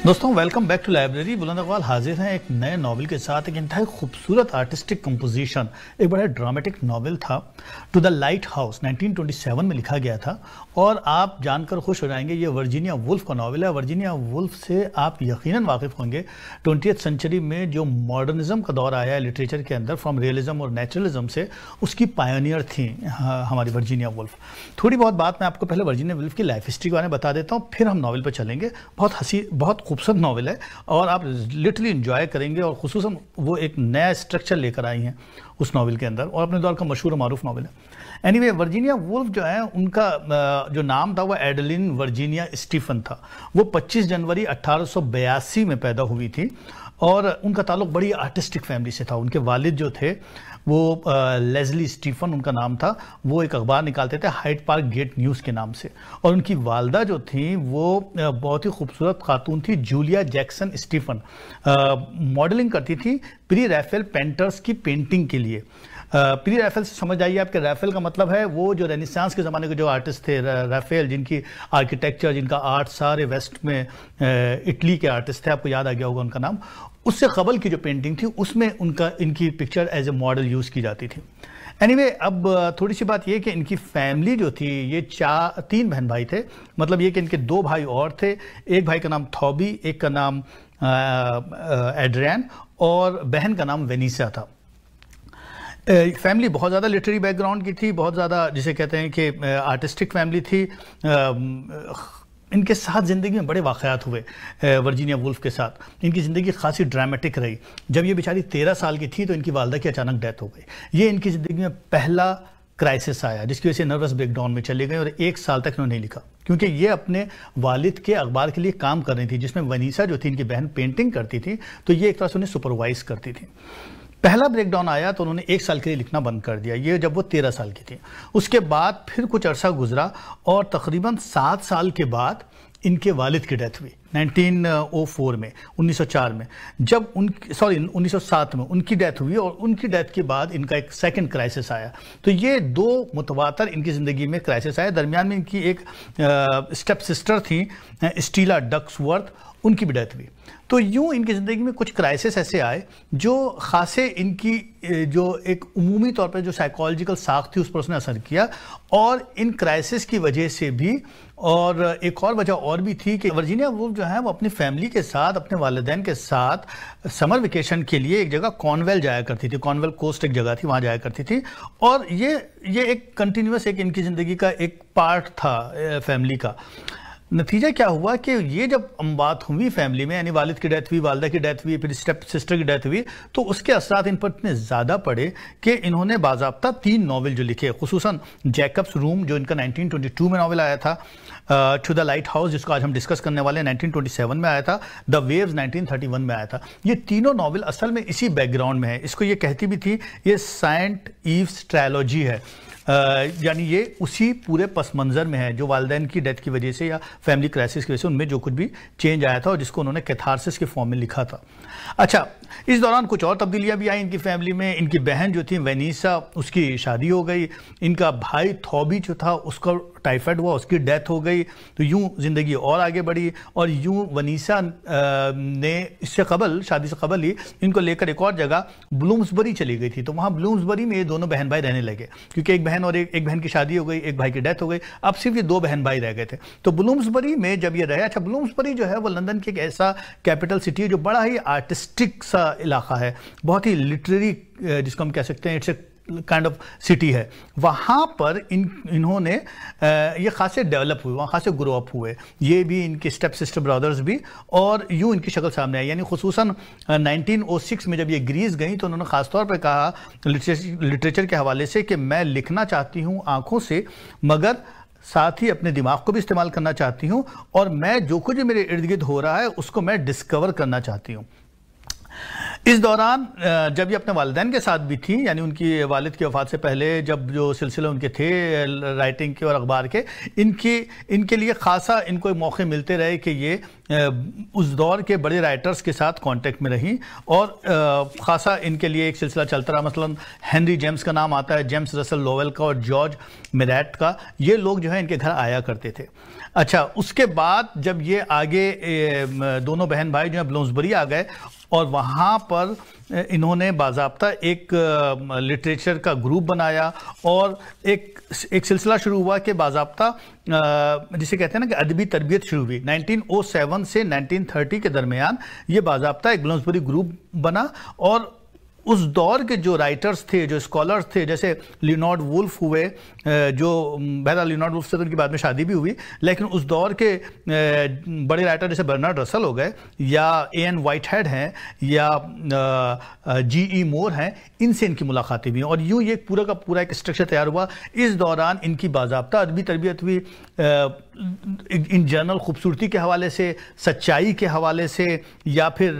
दोस्तों welcome back to library. बुलंद अक़बाल हाजिर हैं एक नए नावल के साथ। एक इंतहाई खूबसूरत आर्टिस्टिक कंपोजिशन, एक बड़ा ड्रामेटिक नावल था टू द लाइट हाउस, 1927 में लिखा गया था। और आप जानकर खुश हो जाएंगे, ये वर्जीनिया वुल्फ का नावल है। वर्जीनिया वुल्फ से आप यकीनन वाकिफ़ होंगे। 20th सेंचुरी में जो मॉडर्निज्म का दौर आया है लिटरेचर के अंदर, फ्रॉम रियलिज्म और नेचुरलिज्म से, उसकी पायनियर थी हमारी वर्जीनिया वुल्फ। थोड़ी बहुत बात मैं आपको पहले वर्जीनिया वुल्फ की लाइफ हिस्ट्री के बारे में बता देता हूँ, फिर हम नावल पर चलेंगे। बहुत खूबसूरत नावल है और आप लिटरली एंजॉय करेंगे। और खुसूसन वो एक नया स्ट्रक्चर लेकर आई हैं उस नावल के अंदर, और अपने दौर का मशहूर मारूफ नावल है। एनीवे, वर्जीनिया वुल्फ जो है, उनका जो नाम था वो एडलिन वर्जीनिया स्टीफन था। वो 25 जनवरी 1882 में पैदा हुई थी और उनका ताल्लुक बड़ी आर्टिस्टिक फैमिली से था। उनके वालिद जो थे वो लेज़ली स्टीफन उनका नाम था। वो एक अखबार निकालते थे हाइड पार्क गेट न्यूज़ के नाम से। और उनकी वालदा जो थी वो बहुत ही खूबसूरत खातून थी, जूलिया जैक्सन स्टीफन। मॉडलिंग करती थी प्री रैफेल पेंटर्स की पेंटिंग के लिए। प्री रैफेल से समझ आइए आपके, रैफेल का मतलब है वो जो रेनेसांस के ज़माने के जो आर्टिस्ट थे, रैफेल, जिनकी आर्किटेक्चर, जिनका आर्ट सारे वेस्ट में इटली के आर्टिस्ट थे, आपको याद आ गया होगा उनका नाम। उससे कबल की जो पेंटिंग थी उसमें इनकी picture as a model use की जाती थी। एनीवे, अब थोड़ी सी बात ये कि इनकी फैमिली जो थी, ये 3 बहन भाई थे। मतलब ये कि इनके 2 भाई और थे। एक भाई का नाम थॉबी, एक का नाम एड्रियन, और बहन का नाम वेनिसा था। फैमिली बहुत ज़्यादा लिटरेरी बैकग्राउंड की थी, बहुत ज़्यादा जिसे कहते हैं कि आर्टिस्टिक फैमिली थी। इनके साथ ज़िंदगी में बड़े वाक़यात हुए वर्जीनिया वुल्फ के साथ। इनकी ज़िंदगी खासी ड्रामेटिक रही। जब ये बेचारी 13 साल की थी तो इनकी वालदा की अचानक डेथ हो गई। ये इनकी ज़िंदगी में पहला क्राइसिस आया जिसकी वजह से नर्वस ब्रेकडाउन में चले गए और 1 साल तक इन्होंने नहीं लिखा, क्योंकि ये अपने वालिद के अखबार के लिए काम कर रही थी, जिसमें वनीसा जो थी इनकी बहन पेंटिंग करती थी, तो ये एक तरह से उन्हें सुपरवाइज करती थी। पहला ब्रेकडाउन आया तो उन्होंने 1 साल के लिए लिखना बंद कर दिया, ये जब वो 13 साल की थी। उसके बाद फिर कुछ अरसा गुजरा और तकरीबन 7 साल के बाद इनके वालिद की डेथ हुई 1904 में, 1904 में, जब 1907 में उनकी डेथ हुई। और उनकी डेथ के बाद इनका एक सेकंड क्राइसिस आया। तो ये 2 मुतवातर इनकी ज़िंदगी में क्राइसिस आया। दरमियान में इनकी एक स्टेप सिस्टर थी स्टीला डक्सवर्थ, उनकी भी डेथ हुई। तो यूँ इनकी ज़िंदगी में कुछ क्राइसिस ऐसे आए जो ख़ासे इनकी जो एक उमूमी तौर पर जो साइकोलॉजिकल साख थी उस पर उसने असर किया। और इन क्राइसिस की वजह से भी, और एक और वजह और भी थी कि वर्जीनिया वुल्फ जो है वो अपनी फैमिली के साथ, अपने वालिदैन के साथ समर वेकेशन के लिए एक जगह कॉर्नवेल जाया करती थी। कॉर्नवेल कोस्ट एक जगह थी, वहाँ जाया करती थी। और ये एक कंटिन्यूस एक इनकी ज़िंदगी का एक पार्ट था फैमिली का। नतीजा क्या हुआ कि ये जब बात हुई फैमिली में, यानी वालिद की डेथ हुई, वालदा की डेथ हुई, फिर स्टेप सिस्टर की डेथ हुई, तो उसके असरात इन पर इतने ज़्यादा पड़े कि इन्होंने बाज़ाब्ता 3 नावल जो लिखे, खुसूसन जैकब्स रूम जो इनका 1922 में नावल आया था, टू द लाइट हाउस जिसको आज हम डिस्कस करने वाले हैं 1927 में आया था, द वेव्स 1931 में आया था। ये तीनों नावल असल में इसी बैकग्राउंड में है। इसको ये कहती भी थी ये सेंट ईव्स ट्रायलॉजी है, यानी ये उसी पूरे पस मंज़र में है जो वालिदैन की डेथ की वजह से या फैमिली क्राइसिस की वजह से उनमें जो कुछ भी चेंज आया था और जिसको उन्होंने कैथारसिस के फॉर्म में लिखा था। अच्छा, इस दौरान कुछ और तब्दीलियां भी आई इनकी फैमिली में। इनकी बहन जो थी वेनिसा, उसकी शादी हो गई। इनका भाई थॉबी जो था उसका टाइफाइड हुआ, उसकी डेथ हो गई। तो यूं ज़िंदगी और आगे बढ़ी। और यूं वनीसा ने इससे कबल, शादी से कबल ही, इनको लेकर एक और जगह ब्लूम्सबरी चली गई थी। तो वहाँ ब्लूम्सबरी में ये दोनों बहन भाई रहने लगे, क्योंकि एक बहन और एक बहन की शादी हो गई, एक भाई की डेथ हो गई। अब सिर्फ ये 2 बहन भाई रह गए थे। तो ब्लूम्सबरी में जब ये रहे, अच्छा, ब्लूम्सबरी जो है वो लंदन की एक ऐसा कैपिटल सिटी है जो बड़ा ही आर्टिस्टिक सा इलाका है, बहुत ही लिटरेरी, जिसको हम कह सकते हैं it's a kind of city है। वहाँ पर इन्होंने ये खासे डेवलप हुए, वहाँ खासे ग्रो अप हुए, ये भी, इनके स्टेप सिस्टर ब्रदर्स भी। और यूँ इनकी शक्ल सामने आई, यानी खुसूसन 1906 में जब ये ग्रीस गई तो उन्होंने ख़ासतौर पर कहा लिटरेचर के हवाले से कि मैं लिखना चाहती हूँ आँखों से, मगर साथ ही अपने दिमाग को भी इस्तेमाल करना चाहती हूँ, और मैं जो कुछ भी मेरे इर्द गिर्द हो रहा है उसको मैं डिस्कवर करना चाहती हूँ। इस दौरान जब ये अपने वालिदैन के साथ भी थी, यानी उनकी वालिद की वफ़ात से पहले जब जो सिलसिले उनके थे राइटिंग के और अखबार के, इनके लिए ख़ासा इनको मौके मिलते रहे कि ये उस दौर के बड़े राइटर्स के साथ कांटेक्ट में रहीं और ख़ासा इनके लिए एक सिलसिला चलता रहा। मसलन हेनरी जेम्स का नाम आता है, जेम्स रसल लोवेल का और जॉर्ज मिरैट का, ये लोग जो है इनके घर आया करते थे। अच्छा, उसके बाद जब ये आगे दोनों बहन भाई जो है ब्लोम्सबरी आ गए और वहाँ पर इन्होंने बाज़ाब्ता एक लिटरेचर का ग्रुप बनाया और एक सिलसिला शुरू हुआ कि बाज़ाब्ता जिसे कहते हैं ना कि अदबी तरबियत शुरू हुई। 1907 से 1930 के दरमियान ये बाज़ाब्ता एक ब्लोम्सबरी ग्रुप बना और उस दौर के जो राइटर्स थे, जो स्कॉलर्स थे, जैसे लियोनार्ड वुल्फ हुए, जो बहरहाल लियोनार्ड वुल्फ से तो उनकी बाद में शादी भी हुई, लेकिन उस दौर के बड़े राइटर जैसे बर्नार्ड रसल हो गए या एन वाइटहेड हैं या जी.ई. मोर हैं, इनसे इनकी मुलाकातें भी हैं और यूँ ये पूरा का पूरा एक स्ट्रक्चर तैयार हुआ। इस दौरान इनकी बाज़ाब्ता अदबी तरबियत हुई, इन जनरल खूबसूरती के हवाले से, सच्चाई के हवाले से या फिर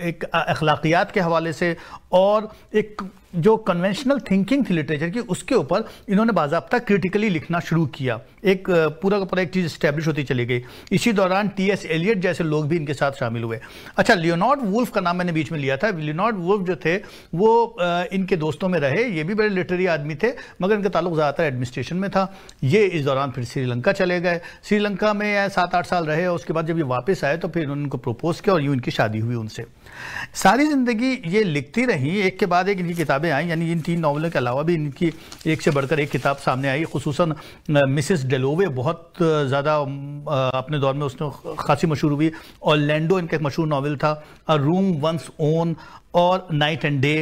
एक अखलाकियात के हवाले से और एक जो कन्वेंशनल थिंकिंग थी लिटरेचर की, उसके ऊपर इन्होंने बाज़ाब्ता क्रिटिकली लिखना शुरू किया। एक पूरा का पूरा एक चीज़ इस्टेब्लिश होती चली गई। इसी दौरान टी.एस. एलियट जैसे लोग भी इनके साथ शामिल हुए। अच्छा, लियोनार्ड वुल्फ का नाम मैंने बीच में लिया था। लियोनार्ड वुल्फ जो थे वो इनके दोस्तों में रहे, ये भी बड़े लिटरेरी आदमी थे, मगर इनका ताल्लुक ज़्यादातर एडमिनिस्ट्रेशन में था। ये इस दौरान फिर श्रीलंका चले गए, श्रीलंका में 7-8 साल रहे और उसके बाद जब ये वापस आए तो फिर उनको प्रपोज किया और यूँ इनकी शादी हुई उनसे। सारी ज़िंदगी ये लिखती रही, एक के बाद एक इनकी किताबें आई, यानी इन 3 नॉवलों के अलावा भी इनकी एक से बढ़कर एक किताब सामने आई। खुसूसन मिसेस डेलोवे बहुत ज़्यादा अपने दौर में उसने खासी मशहूर हुई। ऑरलैंडो इनका एक मशहूर नावल था, अ रूम वंस ओन और नाइट एंड डे,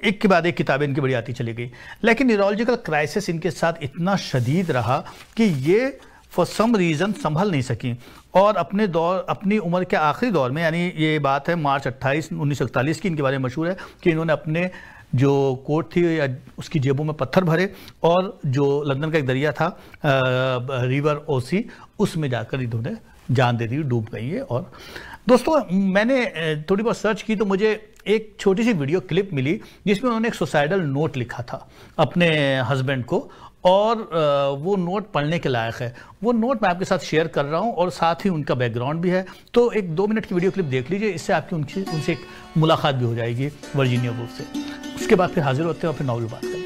एक के बाद एक किताबें इनकी बड़ी आती चली गई। लेकिन न्यूरोलॉजिकल क्राइसिस इनके साथ इतना शदीद रहा कि ये फॉर सम रीज़न संभल नहीं सकी और अपनी उम्र के आखिरी दौर में, यानी ये बात है मार्च 28, 1941 की, इनके बारे में मशहूर है कि इन्होंने अपने जो कोट थी या उसकी जेबों में पत्थर भरे और जो लंदन का एक दरिया था रिवर ओसी, उसमें जाकर इन्होंने जान दे दी, डूब गई है। और दोस्तों, मैंने थोड़ी बहुत सर्च की तो मुझे एक छोटी सी वीडियो क्लिप मिली जिसमें उन्होंने एक सुसाइडल नोट लिखा था अपने हस्बैंड को और वो नोट पढ़ने के लायक है। वो नोट मैं आपके साथ शेयर कर रहा हूँ और साथ ही उनका बैकग्राउंड भी है। तो एक 2 मिनट की वीडियो क्लिप देख लीजिए, इससे आपकी उनसे एक मुलाकात भी हो जाएगी वर्जीनिया वुल्फ से। उसके बाद फिर हाजिर होते हैं और फिर नॉवल बात करते हैं।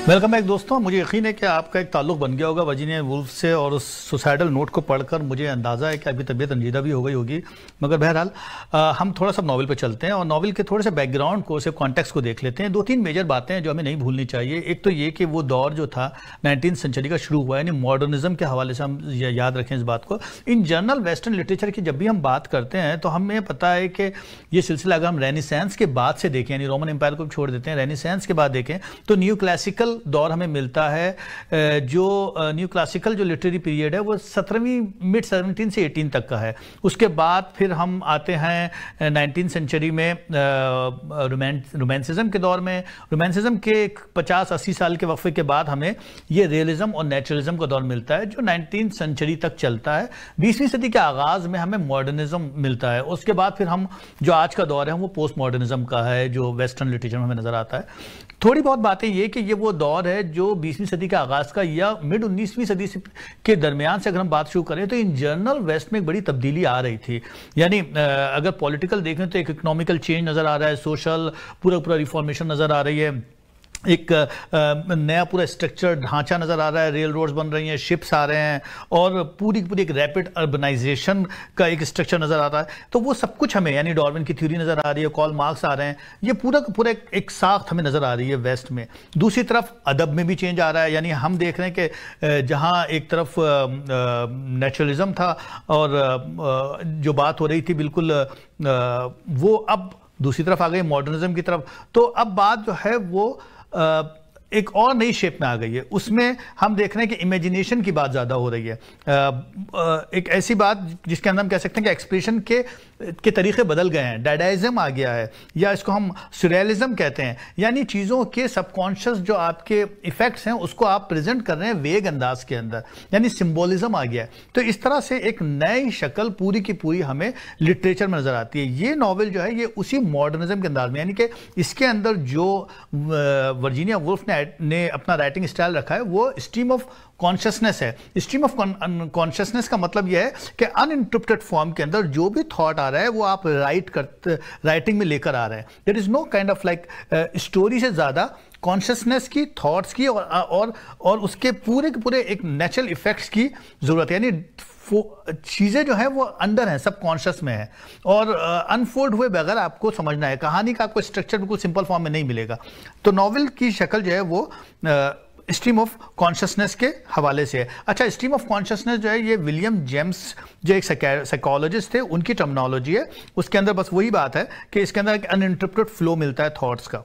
वेलकम बैक दोस्तों। मुझे यकीन है कि आपका एक ताल्लुक बन गया होगा वर्जीनिया वुल्फ से, और उस सुसाइडल नोट को पढ़कर मुझे अंदाज़ा है कि आपकी तबीयत रंजीदा भी हो गई होगी। मगर बहरहाल हम थोड़ा सा नॉवल पे चलते हैं और नॉवल के थोड़े से बैकग्राउंड को, उसे कॉन्टेक्स्ट को देख लेते हैं। 2-3 मेजर बातें हैं जो हमें नहीं भूलनी चाहिए। एक तो ये कि वो दौर जो था 19th सेंचुरी का शुरू हुआ, यानी मॉडर्निज्म के हवाले से हम याद रखें इस बात को। इन जनरल वेस्टर्न लिटरेचर की जब भी हम बात करते हैं तो हमें पता है कि ये सिलसिला अगर हम रेनेसांस के बाद से देखें, यानी रोमन एम्पायर को छोड़ देते हैं, रेनेसांस के बाद देखें तो न्यू क्लासिकल दौर हमें मिलता है। जो न्यू क्लासिकल जो लिटरेरी पीरियड है वो 17वीं मिड 17 से 18 तक का है। उसके बाद फिर हम आते हैं 19th सेंचुरी में रोमांसिज्म के दौर में। रोमांसिज्म के 50-80 साल के वक्फे के बाद हमें ये रियलिज्म और नेचुरलिज्म का दौर मिलता है जो 19th सेंचुरी तक चलता है। 20वीं सदी के आगाज में हमें मॉडर्निज्म मिलता है। उसके बाद फिर हम जो आज का दौर है वो पोस्ट मॉडर्निज्म का है जो वेस्टर्न लिटरेचर में हमें नजर आता है। थोड़ी बहुत बातें ये कि ये वो दौर है जो 20वीं सदी के आगाज का या मिड 19वीं सदी के दरमियान से अगर हम बात शुरू करें तो इन जनरल वेस्ट में एक बड़ी तब्दीली आ रही थी। यानी अगर पॉलिटिकल देखें तो एक इकोनॉमिकल चेंज नजर आ रहा है, सोशल पूरा रिफॉर्मेशन नजर आ रही है, एक नया पूरा स्ट्रक्चर ढांचा नजर आ रहा है, रेल रोड्स बन रही हैं, शिप्स आ रहे हैं और पूरी एक रैपिड अर्बनाइजेशन का एक स्ट्रक्चर नजर आ रहा है। तो वो सब कुछ हमें, यानी डार्विन की थ्योरी नजर आ रही है, कॉल मार्क्स आ रहे हैं, ये पूरा एक साख्त हमें नजर आ रही है वेस्ट में। दूसरी तरफ अदब में भी चेंज आ रहा है, यानी हम देख रहे हैं कि जहां एक तरफ नेचुरलिज्म था और जो बात हो रही थी बिल्कुल वो अब दूसरी तरफ आ गई मॉडर्निज्म की तरफ। तो अब बात जो है वो एक और नई शेप में आ गई है। उसमें हम देख रहे हैं कि इमेजिनेशन की बात ज्यादा हो रही है, एक ऐसी बात जिसके अंदर हम कह सकते हैं कि एक्सप्रेशन के तरीके बदल गए हैं, डैडाइज्म आ गया है या इसको हम सुरेलिज्म कहते हैं, यानी चीजों के सबकॉन्शियस जो आपके इफेक्ट्स हैं उसको आप प्रेजेंट कर रहे हैं वेग अंदाज के अंदर, यानी सिंबोलिज्म आ गया है। तो इस तरह से एक नई शक्ल पूरी की पूरी हमें लिटरेचर में नजर आती है। ये नॉवेल जो है ये उसी मॉडर्निज्म के अंदाज में, यानी कि इसके अंदर जो वर्जीनिया वुल्फ ने अपना राइटिंग स्टाइल रखा है वो स्ट्रीम ऑफ कॉन्शियसनेस है। स्ट्रीम ऑफ कॉन्शियसनेस का मतलब यह है कि अनइंटरप्टेड फॉर्म के अंदर जो भी थॉट आ रहा है वो आप राइटिंग में लेकर आ रहे हैं। There is no kind of like story से ज्यादा कॉन्शियसनेस की, थॉट्स की और उसके पूरे के पूरे एक नेचुरल इफेक्ट्स की जरूरत है। यानी चीजें जो है वो अंदर हैं, सब कॉन्शियस में है और अनफोल्ड हुए बगैर आपको समझना है। कहानी का आपको स्ट्रक्चर बिल्कुल सिंपल फॉर्म में नहीं मिलेगा। तो नॉवेल की शक्ल जो है वो स्ट्रीम ऑफ कॉन्शियसनेस के हवाले से है। अच्छा, स्ट्रीम ऑफ कॉन्शियसनेस जो है ये विलियम जेम्स जो एक साइकोलॉजिस्ट थे उनकी टर्मिनोलॉजी है। उसके अंदर बस वही बात है कि इसके अंदर एक अनइंटरप्टेड फ्लो मिलता है थॉट्स का।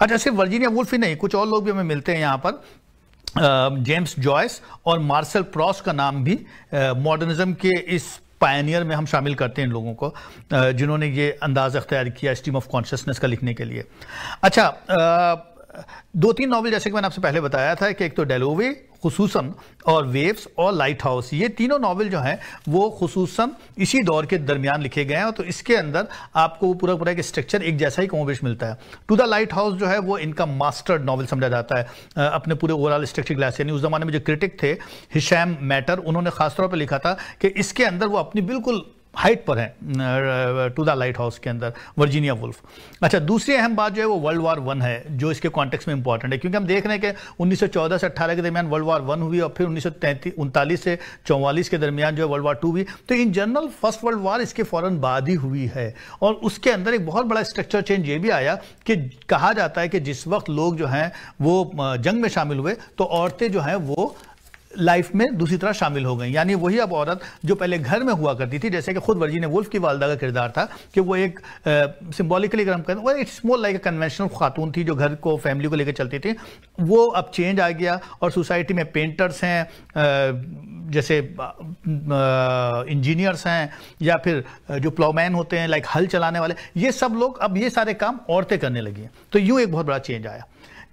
अच्छा, सिर्फ वर्जीनिया वुल्फ ही नहीं, कुछ और लोग भी हमें मिलते हैं यहाँ पर। जेम्स जॉयस और मार्शल प्रॉस्ट का नाम भी मॉडर्निज्म के इस पायनियर में हम शामिल करते हैं इन लोगों को जिन्होंने ये अंदाज अख्तियार किया स्ट्रीम ऑफ कॉन्शियसनेस का लिखने के लिए। अच्छा, 2-3 नॉवेल जैसे कि मैंने आपसे पहले बताया था कि एक तो डेलोवे खुसूसन और वेव्स और लाइट हाउस, ये तीनों नॉवेल जो हैं वो खुसूसन इसी दौर के दरमियान लिखे गए हैं। तो इसके अंदर आपको पूरा एक स्ट्रक्चर एक जैसा ही कमोबेश मिलता है। टू द लाइट हाउस जो है वो इनका मास्टर्ड नॉवेल समझा जाता है अपने पूरे ओवरऑल स्ट्रक्चर क्लास। यानी उस जमाने में जो क्रिटिक थे हिशैम मैटर, उन्होंने खासतौर पर लिखा था कि इसके अंदर वो अपनी बिल्कुल हाइट पर है टू द लाइट हाउस के अंदर वर्जीनिया वुल्फ। अच्छा, दूसरी अहम बात जो है वो वर्ल्ड वार 1 है जो इसके कॉन्टेक्स्ट में इंपॉर्टेंट है, क्योंकि हम देख रहे हैं कि 1914 से 18 के दरमियान वर्ल्ड वार 1 हुई और फिर 1939 से 44 के दरमियान जो है वर्ल्ड वार 2 हुई। तो in general first world war इसके फौरन बाद ही हुई है और उसके अंदर एक बहुत बड़ा स्ट्रक्चर चेंज ये भी आया कि कहा जाता है कि जिस वक्त लोग जो हैं वो जंग में शामिल हुए तो औरतें जो हैं वो लाइफ में दूसरी तरह शामिल हो गई। यानी वही अब औरत जो पहले घर में हुआ करती थी, जैसे कि खुद वर्जीनिया वुल्फ की वालदा का किरदार था कि वो एक सिंबॉलिकली अगर हम कहें वो एक स्मॉल लाइक कन्वेंशनल खातून थी जो घर को, फैमिली को लेकर चलती थी। वो अब चेंज आ गया और सोसाइटी में पेंटर्स हैं, जैसे इंजीनियर्स हैं या फिर जो प्लाउमैन होते हैं, लाइक हल चलाने वाले, ये सब लोग अब ये सारे काम औरतें करने लगी हैं। तो यूँ एक बहुत बड़ा चेंज आया।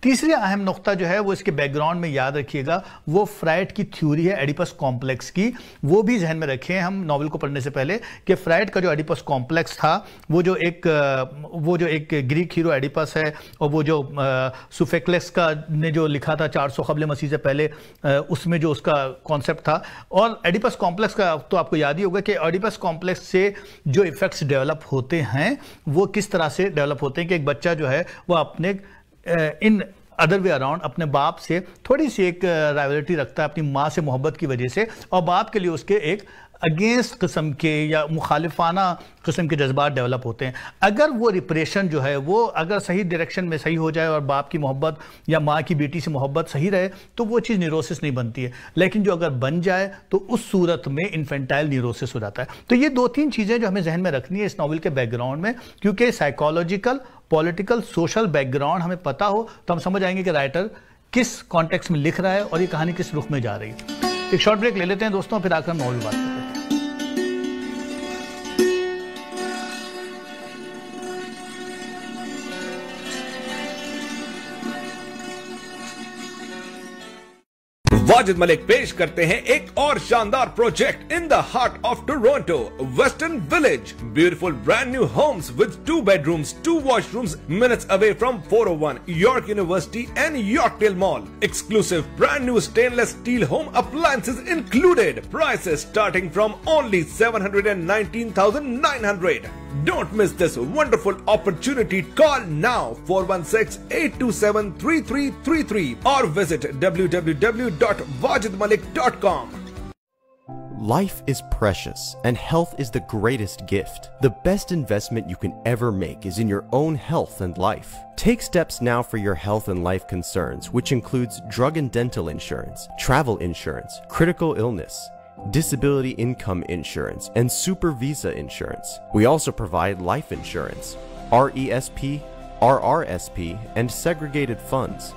तीसरी अहम नुक्ता जो है वो इसके बैकग्राउंड में याद रखिएगा, वो फ्राइड की थ्योरी है एडिपस कॉम्प्लेक्स की। वो भी जहन में रखें हम नॉवेल को पढ़ने से पहले कि फ्राइड का जो एडिपस कॉम्प्लेक्स था वो जो एक ग्रीक हीरो एडिपस है और वो जो सोफोक्लेस का ने जो लिखा था 400 क़ब्ल मसीह से पहले, उसमें जो उसका कॉन्सेप्ट था। और एडिपस कॉम्प्लेक्स का तो आपको याद ही होगा कि एडिपस कॉम्प्लेक्स से जो इफेक्ट्स डेवलप होते हैं वो किस तरह से डेवलप होते हैं कि एक बच्चा जो है वो अपने इन अदर वे अराउंड अपने बाप से थोड़ी सी एक राइवलिटी रखता है अपनी माँ से मोहब्बत की वजह से, और बाप के लिए उसके एक अगेंस्ट किस्म के या मुखालिफाना किस्म के जज्बात डेवलप होते हैं। अगर वो रिप्रेशन जो है वो अगर सही डायरेक्शन में सही हो जाए और बाप की मोहब्बत या माँ की बेटी से मोहब्बत सही रहे तो वो चीज़ न्यूरोसिस नहीं बनती है, लेकिन जो अगर बन जाए तो उस सूरत में इन्फेंटाइल न्यूरोसिस हो जाता है। तो ये 2-3 चीज़ें जो हमें जहन में रखनी है इस नावल के बैकग्राउंड में, क्योंकि साइकोलॉजिकल, पॉलिटिकल, सोशल बैकग्राउंड हमें पता हो तो हम समझ आएंगे कि राइटर किस कॉन्टेक्स्ट में लिख रहा है और ये कहानी किस रुख में जा रही है। एक शॉर्ट ब्रेक ले लेते हैं दोस्तों, फिर आकर हम नावल बात करते हैं। वाजिद मलिक पेश करते हैं एक और शानदार project in the heart of Toronto, western village. Beautiful brand new homes with 2 bedrooms, 2 washrooms, minutes away from 401 York University and Yorkdale Mall. Exclusive brand new stainless steel home appliances included. Prices starting from only $719,900. Don't miss this wonderful opportunity. Call now 416-827-3333 or visit www.wajidmalik.com. Life is precious and health is the greatest gift. The best investment you can ever make is in your own health and life. Take steps now for your health and life concerns, which includes drug and dental insurance, travel insurance, critical illness, disability income insurance, and super visa insurance. We also provide life insurance, RESP, RRSP, and segregated funds.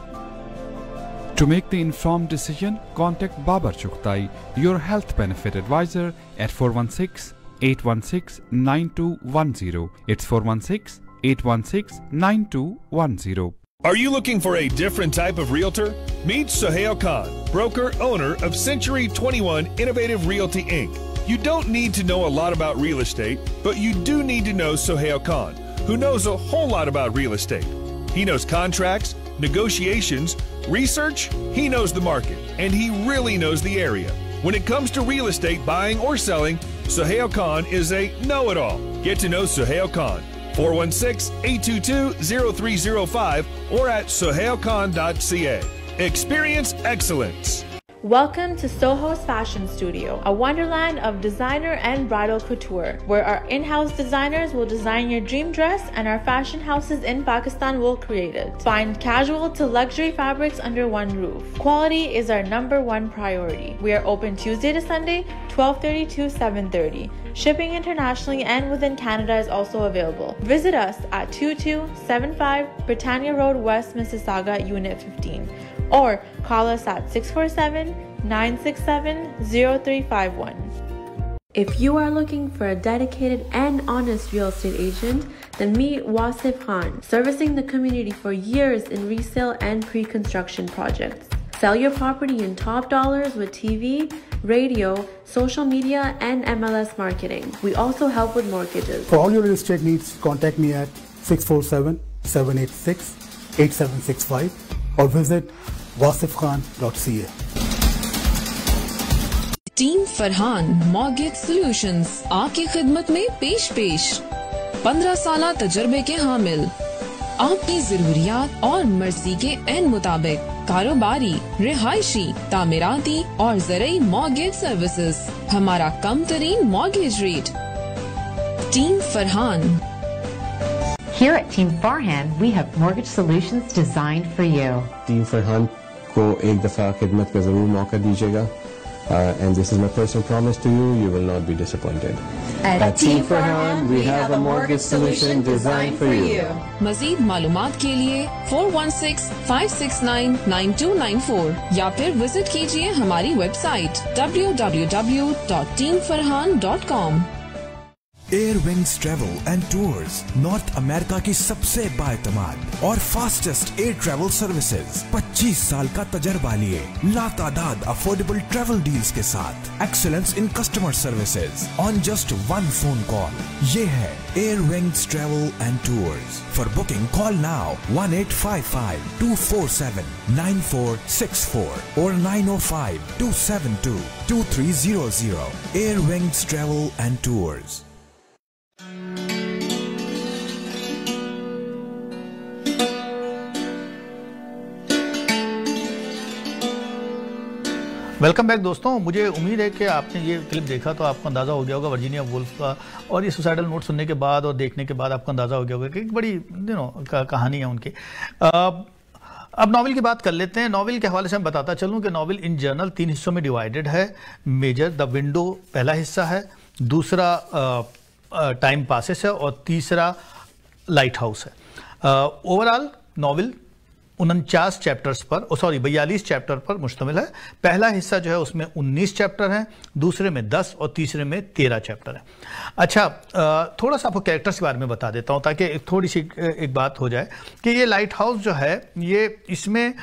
To make the informed decision, contact Babar Chughtai, your health benefit advisor at 416-816-9210. It's 416-816-9210. Are you looking for a different type of realtor? Meet Sohail Khan, broker owner of Century 21 Innovative Realty Inc. You don't need to know a lot about real estate, but you do need to know Sohail Khan, who knows a whole lot about real estate. He knows contracts, negotiations, research, he knows the market, and he really knows the area. When it comes to real estate buying or selling, Sohail Khan is a know-it-all. Get to know Sohail Khan. 416-822-0305 or at sohailkhan.ca. Experience excellence. Welcome to Soho's Fashion Studio, a wonderland of designer and bridal couture, where our in-house designers will design your dream dress and our fashion houses in Pakistan will create it. Find casual to luxury fabrics under one roof. Quality is our #1 priority. We are open Tuesday to Sunday, 12:30 to 7:30. Shipping internationally and within Canada is also available. Visit us at 2275 Britannia Road West, Mississauga, Unit 15. Or call us at 647-967-0351. If you are looking for a dedicated and honest real estate agent, then meet Wasif Khan, servicing the community for years in resale and pre-construction projects. Sell your property in top dollars with TV, radio, social media, and MLS marketing. We also help with mortgages. For all your real estate needs, contact me at 647-786-8765 or visit wasifkhan.ca. Team Farhan mortgage solutions आपकी खिदमत में पेश 15 साला तजर्बे के हामिल, आपकी जरूरियात और मर्जी के एन मुताबिक कारोबारी, रिहायशी, तामीराती और ज़रूरी मॉर्गेज सर्विसेज। हमारा कम तरीन mortgage rate. Team Farhan. Here at Team Farhan, we have mortgage solutions designed for you. Team Farhan को एक दफा खिदमत का जरूर मौका दीजिएगा, and this is my personal promise to you, you will not be disappointed. At Team Farhan, we have a mortgage solution designed for you. मजीद मालूमात के लिए 416-569-9294 या फिर विजिट कीजिए हमारी website www.teamfarhan.com। Air wings travel and tours north America की सबसे बाएतमाद और फास्टेस्ट एयर ट्रैवल सर्विसेज। 25 साल का तजर्बा लिए लातादाद अफोर्डेबल ट्रैवल डील्स के साथ excellence in customer services on just 1 phone call. ये है air wings travel and tours. For booking call now 1855-247-9464 और 905-272-2300। Air wings travel and tours. Welcome back दोस्तों। मुझे उम्मीद है कि आपने ये क्लिप देखा तो आपको अंदाज़ा हो गया होगा वर्जीनिया वुल्फ का, और ये सुसाइडल नोट सुनने के बाद और देखने के बाद आपको अंदाज़ा हो गया होगा कि एक बड़ी कहानी है उनकी। अब नॉवेल की बात कर लेते हैं। नॉवेल के हवाले से मैं बताता चलूँ कि नॉवेल इन जनरल 3 हिस्सों में डिवाइडेड है। मेजर द विंडो पहला हिस्सा है, दूसरा टाइम पासेस है, और तीसरा लाइट हाउस है। ओवरऑल नॉवेल 49 चैप्टर्स पर 42 चैप्टर पर मुश्तमिल है। पहला हिस्सा जो है उसमें 19 चैप्टर हैं, दूसरे में 10 और तीसरे में 13 चैप्टर हैं। अच्छा, थोड़ा सा आपको कैरेक्टर्स के बारे में बता देता हूँ ताकि थोड़ी सी एक बात हो जाए कि ये लाइट हाउस जो है ये इसमें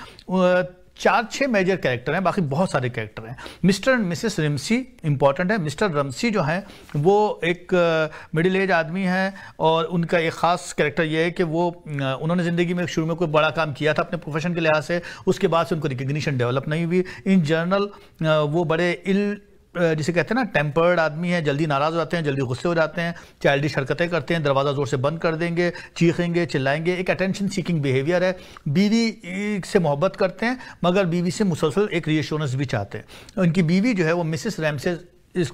4-6 मेजर कैरेक्टर हैं, बाकी बहुत सारे कैरेक्टर हैं। मिस्टर एंड मिसेस रमसी इंपॉर्टेंट है। मिस्टर रमसी जो हैं वो एक मिडिल एज आदमी हैं, और उनका एक ख़ास कैरेक्टर ये है कि वो उन्होंने ज़िंदगी में शुरू में कोई बड़ा काम किया था अपने प्रोफेशन के लिहाज से, उसके बाद से उनको रिकग्निशन डेवलप नहीं हुई। इन जनरल वो बड़े जिसे कहते हैं ना टेम्पर्ड आदमी है, जल्दी नाराज़ हो जाते हैं, जल्दी गुस्से हो जाते हैं, चाइल्डिश हरकतें करते हैं, दरवाज़ा ज़ोर से बंद कर देंगे, चीखेंगे, चिल्लाएंगे। एक अटेंशन सीकिंग बिहेवियर है। बीवी से मोहब्बत करते हैं मगर बीवी से मुसलसल एक रीअश्योरेंस भी चाहते हैं। उनकी बीवी जो है वो मिसेस रैमसे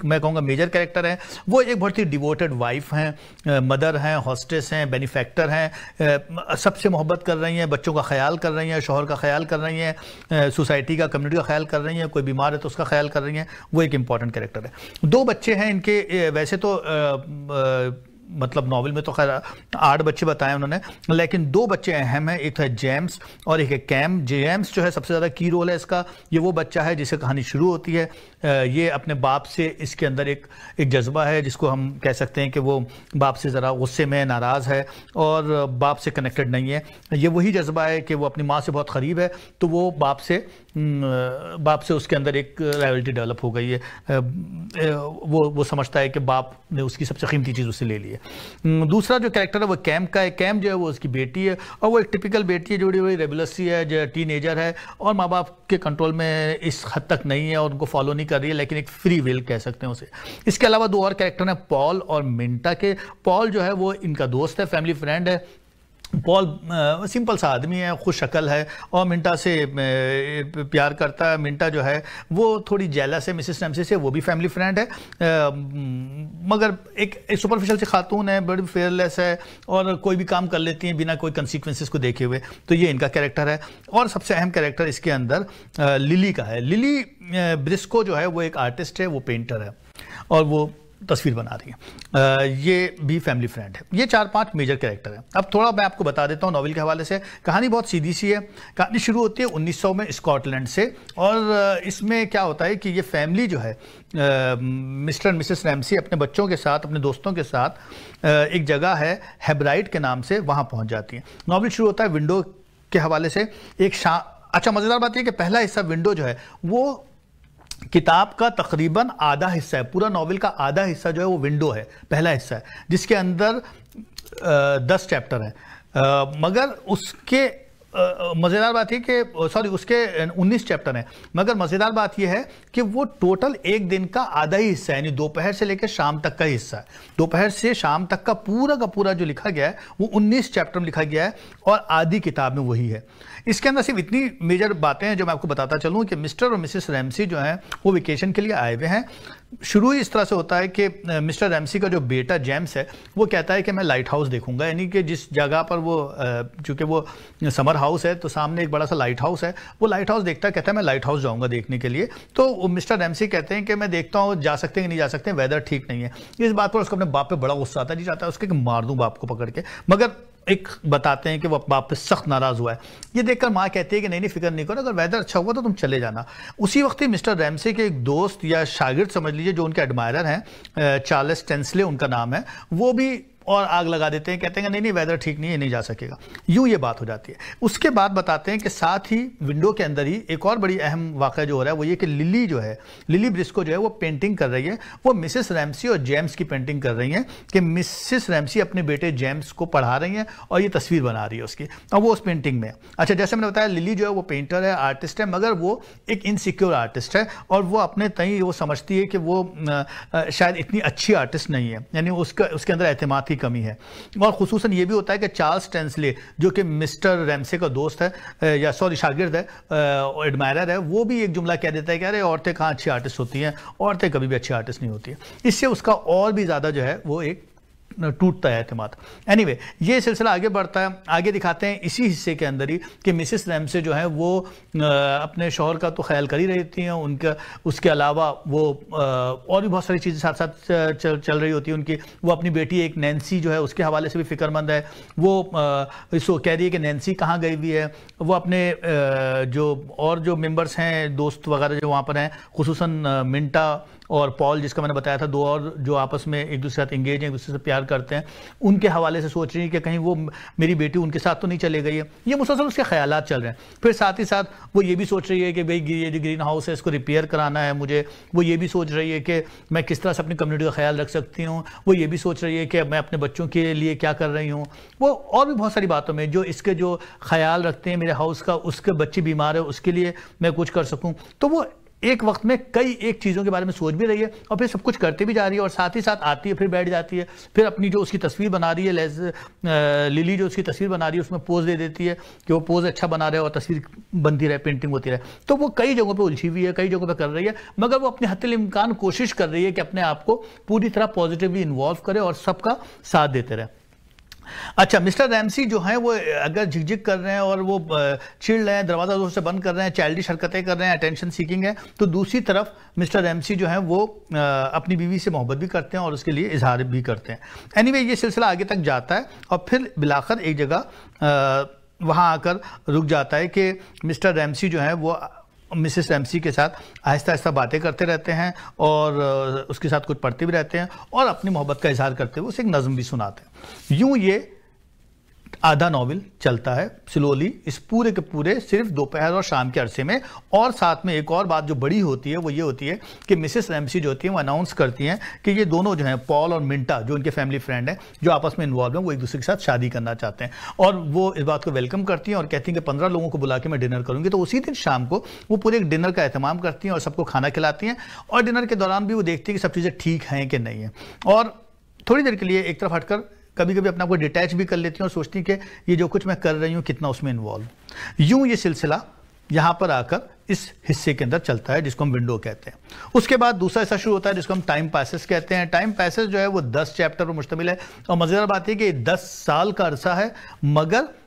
मैं कहूँगा मेजर कैरेक्टर है। वो एक बहुत ही डिवोटेड वाइफ हैं, मदर हैं, हॉस्टेस हैं, बेनिफैक्टर हैं, सबसे मोहब्बत कर रही हैं, बच्चों का ख्याल कर रही हैं, शौहर का ख्याल कर रही हैं, सोसाइटी का, कम्युनिटी का ख्याल कर रही हैं, कोई बीमार है तो उसका ख्याल कर रही हैं। वो एक इंपॉर्टेंट कैरेक्टर है। 2 बच्चे हैं इनके। वैसे तो मतलब नॉवेल में तो खैर 8 बच्चे बताए उन्होंने, लेकिन 2 बच्चे अहम हैं। एक तो है जेम्स और एक है कैम। जेम्स जो है सबसे ज़्यादा की रोल है इसका। ये वो बच्चा है जिससे कहानी शुरू होती है। ये अपने बाप से, इसके अंदर एक जज्बा है जिसको हम कह सकते हैं कि वो बाप से ज़रा गुस्से में, नाराज़ है और बाप से कनेक्टेड नहीं है। ये वही जज्बा है कि वो अपनी माँ से बहुत क़रीब है, तो वो बाप से उसके अंदर एक राइवल्टी डेवलप हो गई है। वो समझता है कि बाप ने उसकी सबसे कीमती चीज़ उससे ले ली है। दूसरा जो कैरेक्टर है वो कैम का है। कैम जो है वो उसकी बेटी है, और वो एक टिपिकल बेटी है जो बड़ी रेबुलस सी है, जो टीनेजर है और माँ बाप के कंट्रोल में इस हद तक नहीं है और उनको फॉलो नहीं कर रही है, लेकिन एक फ्री विल कह सकते हैं उसे। इसके अलावा 2 और कैरेक्टर हैं, पॉल और मिंटा के। पॉल जो है वो इनका दोस्त है, फैमिली फ्रेंड है। पॉल सिंपल सा आदमी है, खुश शक्ल है और मिंटा से प्यार करता है। मिंटा जो है वो थोड़ी जेलस है मिसेस रैमसे से, वो भी फैमिली फ्रेंड है, मगर एक सुपरफिशियल सी खातून है, बड़ी फेयरलेस है और कोई भी काम कर लेती हैं बिना कोई कंसिक्वेंसेस को देखे हुए। तो ये इनका कैरेक्टर है। और सबसे अहम कैरेक्टर इसके अंदर लिली का है। लिली ब्रिस्को जो है वो एक आर्टिस्ट है, वो पेंटर है और वो तस्वीर बना रही है। ये भी फैमिली फ्रेंड है। ये 4-5 मेजर कैरेक्टर हैं। अब थोड़ा मैं आपको बता देता हूँ नॉवेल के हवाले से। कहानी बहुत सीधी सी है। कहानी शुरू होती है 1900 में स्कॉटलैंड से, और इसमें क्या होता है कि ये फैमिली जो है मिस्टर एंड मिसेस रैमसी अपने बच्चों के साथ, अपने दोस्तों के साथ एक जगह है हेब्राइट के नाम से, वहाँ पहुँच जाती है। नॉवेल शुरू होता है विंडो के हवाले से। अच्छा, मज़ेदार बात यह कि पहला हिस्सा विंडो जो है वो किताब का तकरीबन आधा हिस्सा है। पूरा नॉवेल का आधा हिस्सा जो है वो विंडो है, पहला हिस्सा है, जिसके अंदर 10 चैप्टर हैं। मगर उसके मज़ेदार बात है कि उसके 19 चैप्टर हैं, मगर मज़ेदार बात यह है कि वो टोटल एक दिन का आधा ही हिस्सा है, यानी दोपहर से लेकर शाम तक का हिस्सा है। दोपहर से शाम तक का पूरा जो लिखा गया है वो 19 चैप्टर में लिखा गया है, और आधी किताब में वही है। इसके अंदर सिर्फ इतनी मेजर बातें हैं जो मैं आपको बताता चलूँ कि मिस्टर और मिसेस रैमसी जो हैं वो वेकेशन के लिए आए हुए हैं। शुरू ही इस तरह से होता है कि मिस्टर रैमसी का जो बेटा जेम्स है वो कहता है कि मैं लाइट हाउस देखूंगा, यानी कि जिस जगह पर वो चूँकि वो समर हाउस है तो सामने एक बड़ा सा लाइट हाउस है, वो लाइट हाउस देखता है, कहता है मैं लाइट हाउस जाऊंगा देखने के लिए। तो मिस्टर रैमसी कहते हैं कि मैं देखता हूँ जा सकते हैं कि नहीं जा सकते, वेदर ठीक नहीं है। इस बात पर उसको अपने बाप पे बड़ा गुस्सा आता है, जी चाहता है उसके कि मार दूं बाप को पकड़ के, मगर एक बताते हैं कि वो बाप पे सख्त नाराज हुआ है। ये देखकर माँ कहती है कि नहीं फिक्र नहीं करो, अगर वेदर अच्छा होगा तो तुम चले जाना। उसी वक्त ही मिस्टर रैमसी के एक दोस्त या शागिर्द समझ लीजिए जो उनके एडमायरर हैं, चार्ल्स टेंसले उनका नाम है, वो भी और आग लगा देते हैं, कहते हैं नहीं वेदर ठीक नहीं है, नहीं जा सकेगा। यूं ये बात हो जाती है। उसके बाद बताते हैं कि साथ ही विंडो के अंदर ही एक और बड़ी अहम वाक़या जो हो रहा है वो ये कि लिली जो है, लिली ब्रिस्को जो है वो पेंटिंग कर रही है। वो मिसेस रैमसी और जेम्स की पेंटिंग कर रही हैं कि मिसेस रैमसी अपने बेटे जेम्स को पढ़ा रही हैं और ये तस्वीर बना रही है उसकी, और वो उस पेंटिंग में। अच्छा, जैसे मैंने बताया लिली जो है वो पेंटर है, आर्टिस्ट है, मगर वो एक इनसिक्योर आर्टिस्ट है और वो अपने तई वो समझती है कि वो शायद इतनी अच्छी आर्टिस्ट नहीं है, यानी उसके अंदर एतमाद काफ़ी कमी है। और ख़ुसूसन ये भी होता है कि चार्ल्स टेंसले जो कि मिस्टर रैमसे का दोस्त है या सॉरी शागिर्द है, एडमायरर है, वो भी एक जुमला कह देता है कि अरे औरतें कहाँ अच्छी आर्टिस्ट होती हैं, औरतें कभी भी अच्छी आर्टिस्ट नहीं होती है। इससे उसका और भी ज़्यादा जो है वो एक टूटता है एतमाद। एनीवे, ये सिलसिला आगे बढ़ता है। आगे दिखाते हैं इसी हिस्से के अंदर ही कि मिसेस रैमसे जो है वो अपने शौहर का तो ख्याल कर ही रही थी, उनका उसके अलावा वो और भी बहुत सारी चीज़ें साथ साथ चल रही होती है उनकी। वो अपनी बेटी एक नैन्सी जो है उसके हवाले से भी फिक्रमंद है। वो इसको कह रही है कि नैन्सी कहाँ गई हुई है। वो अपने जो मेंबर्स हैं, दोस्त वगैरह जो वहाँ पर हैं, खुसूसन मिंटा और पॉल जिसका मैंने बताया था, दो और जो आपस में एक दूसरे के साथ इंगेज हैं, एक दूसरे से प्यार करते हैं, उनके हवाले से सोच रही है कि कहीं वो मेरी बेटी उनके साथ तो नहीं चले गई है। ये मुसलसल उसके ख्यालात चल रहे हैं। फिर साथ ही साथ वो ये भी सोच रही है कि भाई ये जो ग्रीन हाउस है इसको रिपेयर कराना है मुझे। वो ये भी सोच रही है कि मैं किस तरह से अपनी कम्युनिटी का ख्याल रख सकती हूँ। वो ये भी सोच रही है कि मैं अपने बच्चों के लिए क्या कर रही हूँ। वो और भी बहुत सारी बातों में जो इसके जो ख्याल रखते हैं मेरे हाउस का, उसके बच्चे बीमार है उसके लिए मैं कुछ कर सकूँ। तो वो एक वक्त में कई एक चीज़ों के बारे में सोच भी रही है और फिर सब कुछ करते भी जा रही है। और साथ ही साथ आती है, फिर बैठ जाती है, फिर अपनी जो उसकी तस्वीर बना रही है लिली जो उसकी तस्वीर बना रही है उसमें पोज दे देती है कि वो पोज अच्छा बना रहे और तस्वीर बनती रहे, पेंटिंग होती रहे। तो वो कई जगहों पे उलझी हुई है, कई जगहों पे कर रही है, मगर वो अपने हद इम्कान कोशिश कर रही है कि अपने आप को पूरी तरह पॉजिटिवली इन्वॉल्व करे और सबका साथ देते रहे। अच्छा, मिस्टर रैमसी जो हैं वो अगर झिकझिक कर रहे हैं और वो चिढ़ रहे हैं, दरवाज़ा जोर से बंद कर रहे हैं, चाइल्डिश हरकतें कर रहे हैं, अटेंशन सीकिंग है, तो दूसरी तरफ मिस्टर रैमसी जो हैं वो अपनी बीवी से मोहब्बत भी करते हैं और उसके लिए इजहार भी करते हैं। एनीवे, ये सिलसिला आगे तक जाता है और फिर बिलाखिर एक जगह वहाँ आकर रुक जाता है कि मिस्टर रैमसी जो है वो मिसेस रैमसी के साथ आहिस्ता आहिस्ता बातें करते रहते हैं और उसके साथ कुछ पढ़ते भी रहते हैं और अपनी मोहब्बत का इजहार करते हुए उसे एक नज़म भी सुनाते हैं। यूं ये आधा नॉवल चलता है स्लोली इस पूरे के पूरे सिर्फ दोपहर और शाम के अरसे में। और साथ में एक और बात जो बड़ी होती है वो ये होती है कि मिसेस रैमसी जो होती है वो अनाउंस करती हैं कि ये दोनों जो हैं, पॉल और मिंटा जो उनके फैमिली फ्रेंड हैं जो आपस में इन्वॉल्व हैं, वो एक दूसरे के साथ शादी करना चाहते हैं। और वो इस बात को वेलकम करती हैं और कहती हैं कि 15 लोगों को बुला के मैं डिनर करूँगी। तो उसी दिन शाम को वो पूरे एक डिनर का एहतमाम करती हैं और सबको खाना खिलाती हैं। और डिनर के दौरान भी वो देखती है कि सब चीज़ें ठीक हैं कि नहीं है। और थोड़ी देर के लिए एक तरफ हटकर कभी कभी अपने आप को डिटैच भी कर लेती हैं और सोचती हैं कि ये जो कुछ मैं कर रही हूँ कितना उसमें इन्वॉल्व। यूं ये सिलसिला यहाँ पर आकर इस हिस्से के अंदर चलता है जिसको हम विंडो कहते हैं। उसके बाद दूसरा हिस्सा शुरू होता है जिसको हम टाइम पैसेज कहते हैं। टाइम पैसेज जो है वो 10 चैप्टर पर मुश्तमिल है और मज़ेदार बात है कि 10 साल का अरसा है, मगर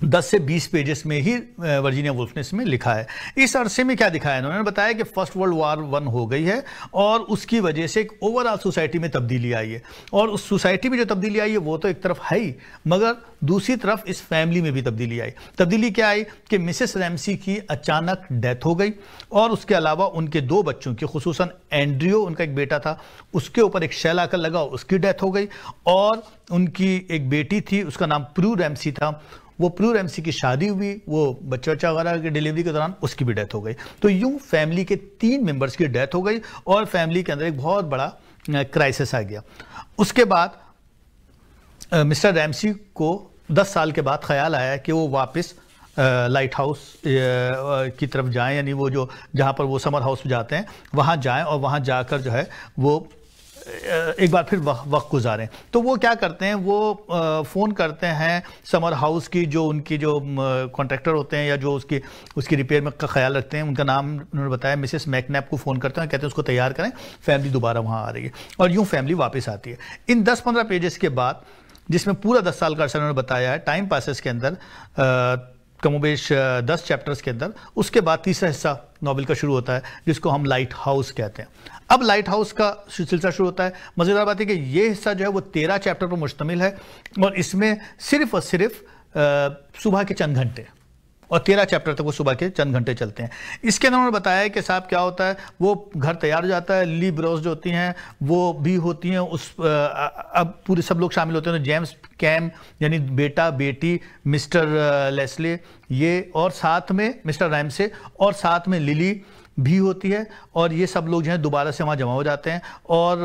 10 से 20 पेजेस में ही वर्जीनिया वुल्फ ने इसमें लिखा है। इस अरसे में क्या दिखाया है, उन्होंने बताया कि फर्स्ट वर्ल्ड वार 1 हो गई है और उसकी वजह से एक ओवरऑल सोसाइटी में तब्दीली आई है। और उस सोसाइटी में जो तब्दीली आई है वो तो एक तरफ है ही, मगर दूसरी तरफ इस फैमिली में भी तब्दीली आई। तब्दीली क्या आई कि मिसेस रैमसी की अचानक डेथ हो गई और उसके अलावा उनके 2 बच्चों की, खुसूसन एंड्रियो उनका एक बेटा था, उसके ऊपर एक शेल आकर लगा, उसकी डेथ हो गई। और उनकी एक बेटी थी, उसका नाम प्रू रैमसी था, वो प्रू रैमसी की शादी हुई, वो बच्चा वगैरह की डिलीवरी के दौरान उसकी भी डेथ हो गई। तो यूं फैमिली के 3 मेंबर्स की डेथ हो गई और फैमिली के अंदर एक बहुत बड़ा क्राइसिस आ गया। उसके बाद मिस्टर रैमसी को 10 साल के बाद ख्याल आया कि वो वापस लाइट हाउस की तरफ जाएं, यानी वो जो जहाँ पर वो समर हाउस जाते हैं वहाँ जाएं और वहाँ जाकर जो है वो एक बार फिर वक्त गुजारें। तो वो क्या करते हैं, वो फ़ोन करते हैं समर हाउस की जो उनकी जो कॉन्ट्रैक्टर होते हैं या जो उसकी रिपेयर में का ख्याल रखते हैं, उनका नाम उन्होंने बताया, मिसेस मैकनैप को फ़ोन करते हैं, कहते हैं उसको तैयार करें, फैमिली दोबारा वहाँ आ रही है। और यूँ फैमिली वापस आती है। इन 10-15 पेजेस के बाद, जिसमें पूरा 10 साल का अर्सा उन्होंने बताया है टाइम पासेस के अंदर, कमोबेश 10 चैप्टर्स के अंदर, उसके बाद तीसरा हिस्सा नॉवल का शुरू होता है जिसको हम लाइट हाउस कहते हैं। अब लाइट हाउस का सिलसिला शुरू होता है। मज़ेदार बात है कि ये हिस्सा जो है वो 13 चैप्टर पर मुश्तमिल है और इसमें सिर्फ और सिर्फ सुबह के चंद घंटे, और 13 चैप्टर तक वो सुबह के चंद घंटे चलते हैं। इसके अंदर उन्होंने बताया है कि साहब क्या होता है, वो घर तैयार हो जाता है, लिली ब्रोस जो होती हैं वो भी होती हैं, उस अब पूरे सब लोग शामिल होते हैं, जेम्स कैम यानी बेटा बेटी, मिस्टर लेस्ले ये, और साथ में मिस्टर रैमसे, और साथ में लिली भी होती है। और ये सब लोग जो हैं दोबारा से वहाँ जमा हो जाते हैं और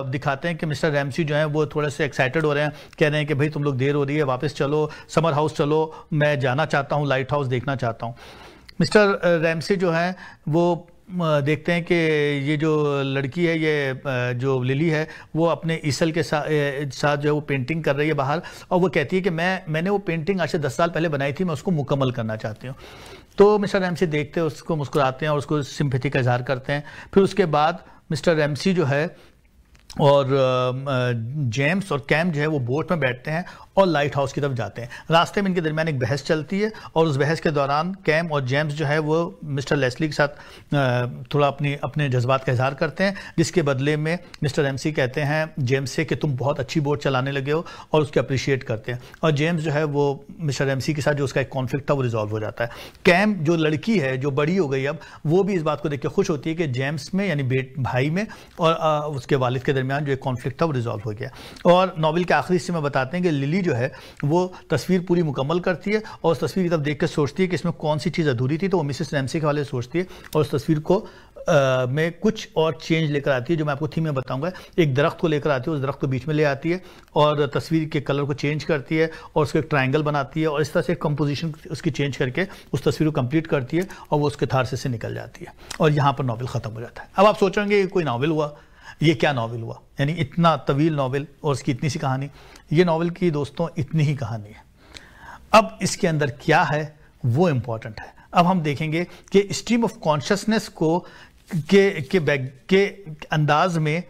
दिखाते हैं कि मिस्टर रैमसी जो हैं वो थोड़े से एक्साइटेड हो रहे हैं, कह रहे हैं कि भाई तुम लोग देर हो रही है, वापस चलो, समर हाउस चलो, मैं जाना चाहता हूँ, लाइट हाउस देखना चाहता हूँ। मिस्टर रैमसी जो हैं वो देखते हैं कि ये जो लड़की है, ये जो लिली है, वो अपने ईसल के साथ जो है वो पेंटिंग कर रही है बाहर, और वो कहती है कि मैंने वो पेंटिंग आज से 10 साल पहले बनाई थी, मैं उसको मुकम्मल करना चाहती हूँ। तो मिस्टर रैमसी देखते हैं उसको, मुस्कुराते हैं और उसको सिंपैथी का इजहार करते हैं। फिर उसके बाद मिस्टर रैमसी जो है और जेम्स और कैम जो है वो बोट में बैठते हैं और लाइट हाउस की तरफ जाते हैं। रास्ते में इनके दरमियान एक बहस चलती है और उस बहस के दौरान कैम और जेम्स जो है वो मिस्टर लेस्ली के साथ थोड़ा अपने जज्बात का इजहार करते हैं, जिसके बदले में मिस्टर रैमसी कहते हैं जेम्स से कि तुम बहुत अच्छी बोट चलाने लगे हो, और उसके अप्रिशिएट करते हैं। और जेम्स जो है वो मिस्टर रैमसी के साथ जो उसका एक कॉन्फ्लिक्ट था वो रिजॉल्व हो जाता है। कैम जो लड़की है, जो बड़ी हो गई अब, वो भी इस बात को देख के खुश होती है कि जेम्स में यानी भाई में और उसके वालिद के दरमियान जो एक कॉन्फ्लिक्ट था वो रिजॉल्व हो गया। और नॉवेल के आखिरी हिस्से में बताते हैं कि लिली जो है वो तस्वीर पूरी मुकम्मल करती है और उस तस्वीर की तरफ देख कर सोचती है कि इसमें कौन सी चीज़ अधूरी थी, तो वो मिसेस रैमसी के हवाले से सोचती है और उस तस्वीर को में कुछ और चेंज लेकर आती है, जो मैं आपको थीम में बताऊंगा। एक दरख्त को लेकर आती है, उस दरख्त को बीच में ले आती है और तस्वीर के कलर को चेंज करती है और उसको एक ट्रायंगल बनाती है और इस तरह से कंपोजिशन उसकी चेंज करके उस तस्वीर को कंप्लीट करती है और वो उसके थारसे से निकल जाती है और यहाँ पर नावल ख़त्म हो जाता है। अब आप सोचेंगे कोई नावल हुआ, ये क्या नावल हुआ, यानी इतना तवील नावल और उसकी इतनी सी कहानी। ये नावल की दोस्तों इतनी ही कहानी है। अब इसके अंदर क्या है वो इम्पॉर्टेंट है। अब हम देखेंगे कि स्ट्रीम ऑफ कॉन्शियसनेस को के अंदाज में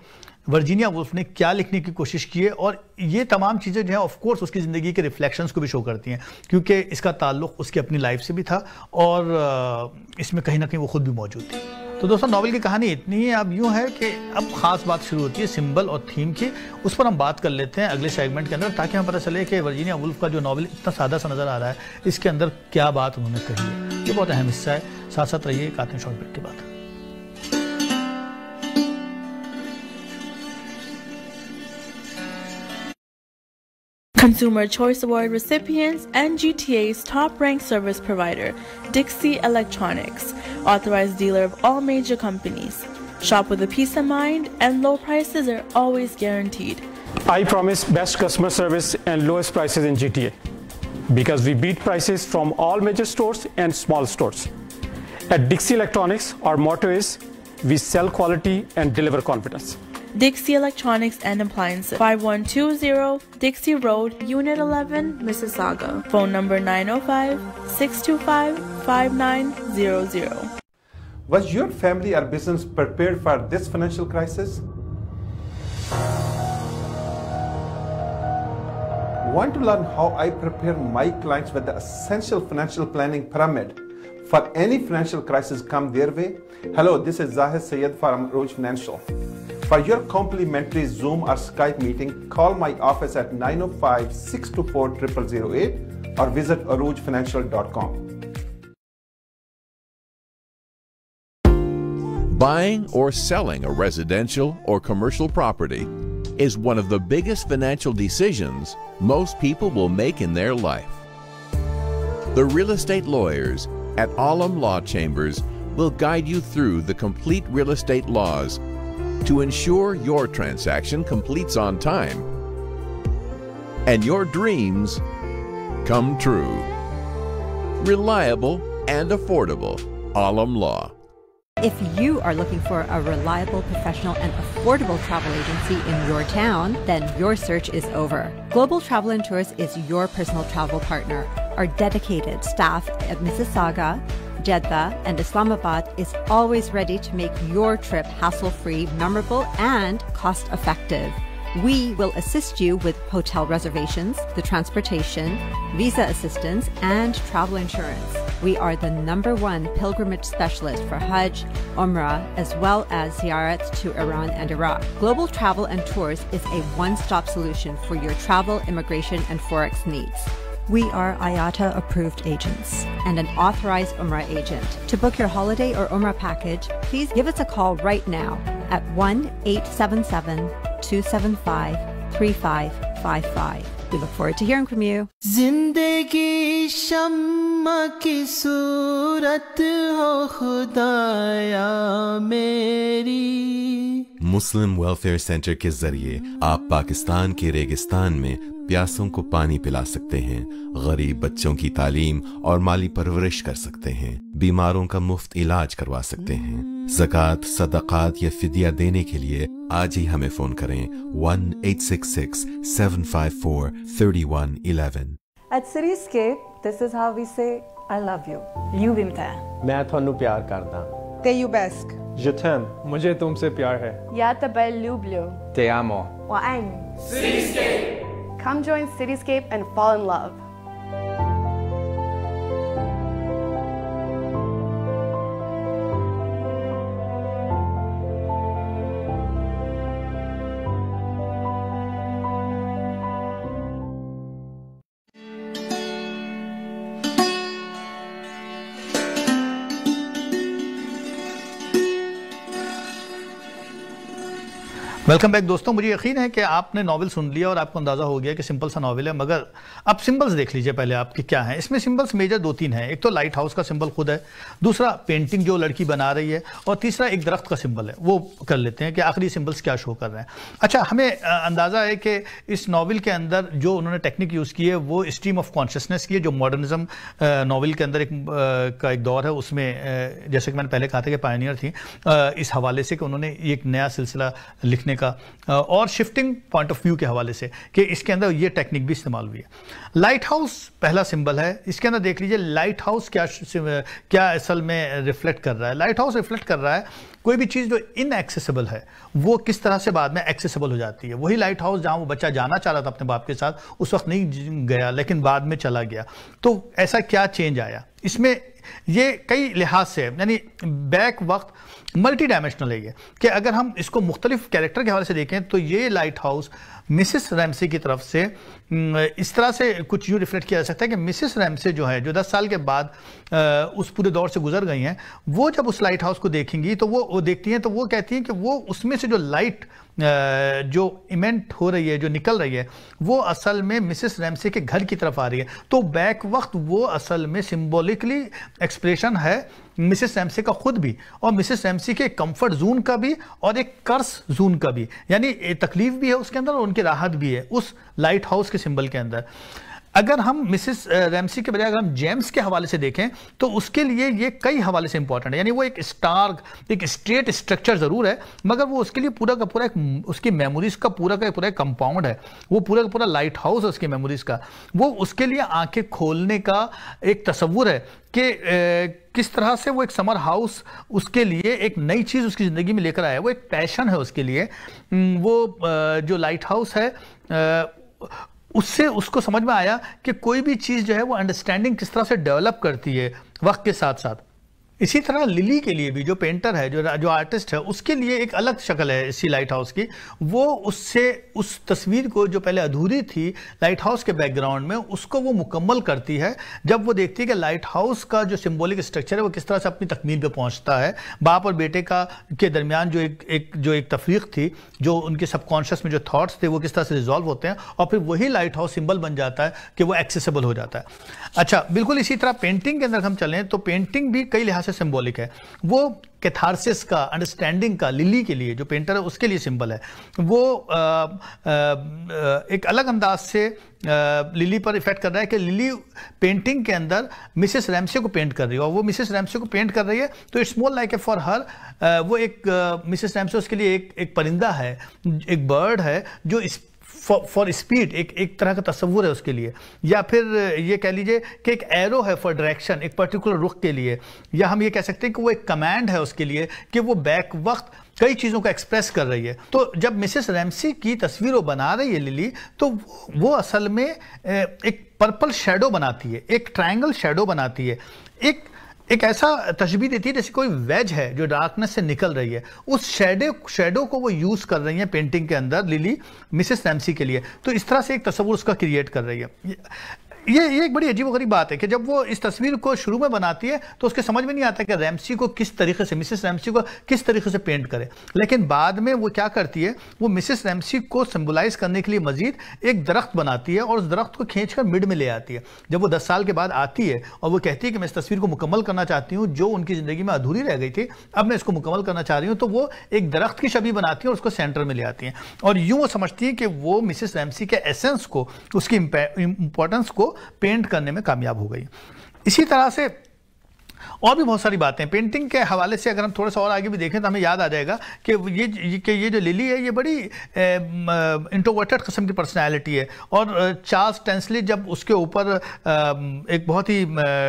वर्जीनिया वुल्फ ने क्या लिखने की कोशिश की है, और ये तमाम चीज़ें जो है ऑफ कोर्स उसकी ज़िंदगी के रिफ्लेक्शंस को भी शो करती हैं, क्योंकि इसका ताल्लुक़ उसकी अपनी लाइफ से भी था और इसमें कहीं ना कहीं वो खुद भी मौजूद थी। तो दोस्तों नावल की कहानी इतनी ही। अब यूँ है कि अब ख़ास बात शुरू होती है सिंबल और थीम की, उस पर हम बात कर लेते हैं अगले सेगमेंट के अंदर, ताकि हमें पता चले कि वर्जीनिया वुल्फ का जो नावल इतना सादा सा नज़र आ रहा है, इसके अंदर क्या बात उन्होंने कही है। ये बहुत अहम हिस्सा है। साथ साथ रहिए, एक आते हैं शॉर्ट ब्रेक के बाद। Consumer Choice Award recipients and GTA's top-ranked service provider, Dixie Electronics, authorized dealer of all major companies. Shop with a peace of mind, and low prices are always guaranteed. I promise best customer service and lowest prices in GTA, because we beat prices from all major stores and small stores. At Dixie Electronics, our motto is, we sell quality and deliver confidence. Dixie Electronics and Appliances, 5120 Dixie Road, Unit 11, Mississauga. Phone number 905-625-5900. Was your family or business prepared for this financial crisis? Want to learn how I prepare my clients with the essential financial planning pyramid for any financial crisis come their way? Hello, this is Zahid Sayed from Arooj Financial. For your complimentary Zoom or Skype meeting, call my office at 905-624-0008 or visit aroojfinancial.com. Buying or selling a residential or commercial property is one of the biggest financial decisions most people will make in their life. The real estate lawyers at Alam Law Chambers will guide you through the complete real estate laws to ensure your transaction completes on time and your dreams come true. Reliable and affordable. Alam Law. If you are looking for a reliable, professional, and affordable travel agency in your town, then your search is over. Global Travel and Tours is your personal travel partner. Our dedicated staff at Mississauga, Jeddah, and Islamabad is always ready to make your trip hassle-free, memorable, and cost-effective. We will assist you with hotel reservations, the transportation, visa assistance, and travel insurance. We are the #1 pilgrimage specialist for Hajj, Umrah, as well as ziyarats to Iran and Iraq. Global Travel and Tours is a one-stop solution for your travel, immigration, and Forex needs. We are IATA approved agents and an authorized Umrah agent. To book your holiday or Umrah package, please give us a call right now at 1-877-275-3555. We look forward to hearing from you. जिंदगी शम्मा की सूरत हो खुदाया मेरी। मुस्लिम welfare centre के जरिए आप पाकिस्तान के रेगिस्तान में प्यासों को पानी पिला सकते हैं, गरीब बच्चों की तालीम और माली परवरिश कर सकते हैं, बीमारों का मुफ्त इलाज करवा सकते हैं। ज़कात, सदक़ात या फिदिया देने के लिए आज ही हमें फ़ोन करें 1-866-754-3111। At Cityscape, this is how we say I love you. Ljubim te. मैं ਤੁਹਾਨੂੰ ਪਿਆਰ ਕਰਦਾ। Te iubesc. Je t'aime. मुझे तुमसे प्यार है। Ja tebe lublю. Te amo. 我爱你。 Cityscape. Come join Cityscape and fall in love. Welcome back दोस्तों, मुझे यकीन है कि आपने नॉवल सुन लिया और आपको अंदाज़ा हो गया कि सिंपल सा नॉवल है, मगर अब सिंबल्स देख लीजिए पहले आपके क्या हैं। इसमें सिंबल्स मेजर 2-3 हैं। एक तो लाइट हाउस का सिंबल खुद है, दूसरा पेंटिंग जो लड़की बना रही है, और तीसरा एक दरख्त का सिंबल है। वो कर लेते हैं कि आखिरी सिंबल्स क्या शो कर रहे हैं। अच्छा, हमें अंदाज़ा है कि इस नॉवल के अंदर जो उन्होंने टेक्निक यूज़ की है वो स्ट्रीम ऑफ कॉन्शियसनेस की है, जो मॉडर्निज्म नॉवल के अंदर एक दौर है, उसमें जैसे कि मैंने पहले कहा था कि पायनियर थी, इस हवाले से कि उन्होंने एक नया सिलसिला लिखने का और शिफ्टिंग पॉइंट ऑफ व्यू के हवाले से कि इसके अंदर ये टेक्निक भी इस्तेमाल हुई है। लाइट हाउस पहला सिंबल है। इसके अंदर देख लीजिए लाइट हाउस क्या असल में रिफ्लेक्ट कर रहा है। लाइट हाउस रिफ्लेक्ट कर रहा है कोई भी चीज़ जो इनएक्सेसिबल है वो किस तरह से बाद में एक्सेसिबल हो जाती है। वही लाइट हाउस जहाँ वो बच्चा जाना चाह रहा था अपने बाप के साथ, उस वक्त नहीं गया लेकिन बाद में चला गया, तो ऐसा क्या चेंज आया इसमें। ये कई लिहाज से यानी बैक वक्त मल्टी डायमेंशनल है ये, कि अगर हम इसको मुख्तलिफ कैरेक्टर के हवाले से देखें तो ये लाइट हाउस मिसेस रैमसे की तरफ से इस तरह से कुछ यूँ रिफ्लेक्ट किया जा सकता है कि मिसेस रैमसे जो है, जो 10 साल के बाद उस पूरे दौर से गुजर गई हैं, वो जब उस लाइट हाउस को देखेंगी तो वो देखती हैं तो वो कहती हैं कि वो उसमें से जो लाइट जो इमेंट हो रही है, जो निकल रही है, वो असल में मिसेस रैमसे के घर की तरफ आ रही है। तो बैक वक्त वो असल में सिंबॉलिकली एक्सप्रेशन है मिसेस रैमसे का खुद भी, और मिसेस रैमसे के कंफर्ट जोन का भी, और एक कर्स जोन का भी, यानी तकलीफ भी है उसके अंदर और उनकी राहत भी है उस लाइट हाउस के सिंबल के अंदर। अगर हम मिसेस रैमसे के बजाय अगर हम जेम्स के हवाले से देखें तो उसके लिए ये कई हवाले से इंपॉर्टेंट है। यानी वो एक एक स्ट्रेट स्ट्रक्चर ज़रूर है, मगर वो उसके लिए पूरा का पूरा एक उसकी मेमोरीज का पूरा एक कंपाउंड है। वो पूरा का पूरा लाइट हाउस है उसकी मेमोरीज का। वो उसके लिए आंखें खोलने का एक तस्वुर है कि किस तरह से वो एक समर हाउस उसके लिए एक नई चीज़ उसकी ज़िंदगी में लेकर आया है। वो एक पैशन है उसके लिए। वो जो लाइट हाउस है उससे उसको समझ में आया कि कोई भी चीज़ जो है वो अंडरस्टैंडिंग किस तरह से डेवलप करती है वक्त के साथ साथ। इसी तरह लिली के लिए भी जो पेंटर है, जो आर्टिस्ट है, उसके लिए एक अलग शक्ल है इसी लाइट हाउस की। वो उससे उस तस्वीर को जो पहले अधूरी थी लाइट हाउस के बैकग्राउंड में, उसको वो मुकम्मल करती है जब वो देखती है कि लाइट हाउस का जो सिंबॉलिक स्ट्रक्चर है वो किस तरह से अपनी तकमील पे पहुंचता है। बाप और बेटे के दरमियान जो एक तफरीक थी, जो उनके सबकॉन्शियस में जो थॉट्स थे वो किस तरह से रिजॉल्व होते हैं, और फिर वही लाइट हाउस सिंबल बन जाता है कि वो एक्सेसिबल हो जाता है। अच्छा, बिल्कुल इसी तरह पेंटिंग के अंदर हम चलें तो पेंटिंग भी कई लिहाज से सिंबॉलिक है। वो कैथारसिस का, अंडरस्टैंडिंग का, लिली के लिए जो पेंटर है उसके लिए सिंबल है। वो एक अलग अंदाज से लिली पर इफेक्ट कर रहा है कि लिली पेंटिंग के अंदर मिसेस रैमसे को पेंट कर रही है, और वो मिसेस रैमसे को पेंट कर रही है तो it's more like A for her. वो एक मिसेस रैमसे उसके लिए एक परिंदा है, एक बर्ड है जो फॉर स्पीड एक तरह का तस्वुर है उसके लिए, या फिर ये कह लीजिए कि एक एरो है फॉर डायरेक्शन, एक पर्टिकुलर रुख के लिए, या हम ये कह सकते हैं कि वो एक कमांड है उसके लिए कि वो बैक वक्त कई चीज़ों को एक्सप्रेस कर रही है। तो जब मिसेस रैमसे की तस्वीर वो बना रही है लिली, तो वो असल में एक पर्पल शेडो बनाती है, एक ट्रायंगल शेडो बनाती है, एक ऐसा तशबीह देती है जैसे कोई वेज है जो डार्कनेस से निकल रही है। उस शेडो को वो यूज़ कर रही है पेंटिंग के अंदर लिली मिसेस रैमसे के लिए। तो इस तरह से एक तस्वुर उसका क्रिएट कर रही है। ये एक बड़ी अजीब-ओ-गरीब बात है कि जब वो इस तस्वीर को शुरू में बनाती है तो उसके समझ में नहीं आता कि रैमसे को किस तरीके से, मिसेस रैमसे को किस तरीके से पेंट करे। लेकिन बाद में वो क्या करती है, वो मिसेस रैमसे को सिंबलाइज करने के लिए मजीद एक दरख्त बनाती है और उस दरख्त को खींचकर मिड में ले आती है। जब वो 10 साल के बाद आती है और वो कहती है कि मैं इस तस्वीर को मुकम्मल करना चाहती हूँ जो उनकी ज़िंदगी में अधूरी रह गई थी, अब मैं इसको मुकम्मल करना चाह रही हूँ, तो वो एक दरख्त की छवि बनाती है और उसको सेंटर में ले आती हैं। और यूँ वो समझती है कि वो मिसेस रैमसे के एसेंस को, उसकी इंपॉर्टेंस को पेंट करने में कामयाब हो गई। इसी तरह से और भी बहुत सारी बातें पेंटिंग के हवाले से अगर हम थोड़ा सा और आगे भी देखें तो हमें याद आ जाएगा कि ये जो लिली है ये बड़ी इंट्रोवर्टेड किस्म की पर्सनैलिटी है, और चार्ल्स टेंसली जब उसके ऊपर एक बहुत ही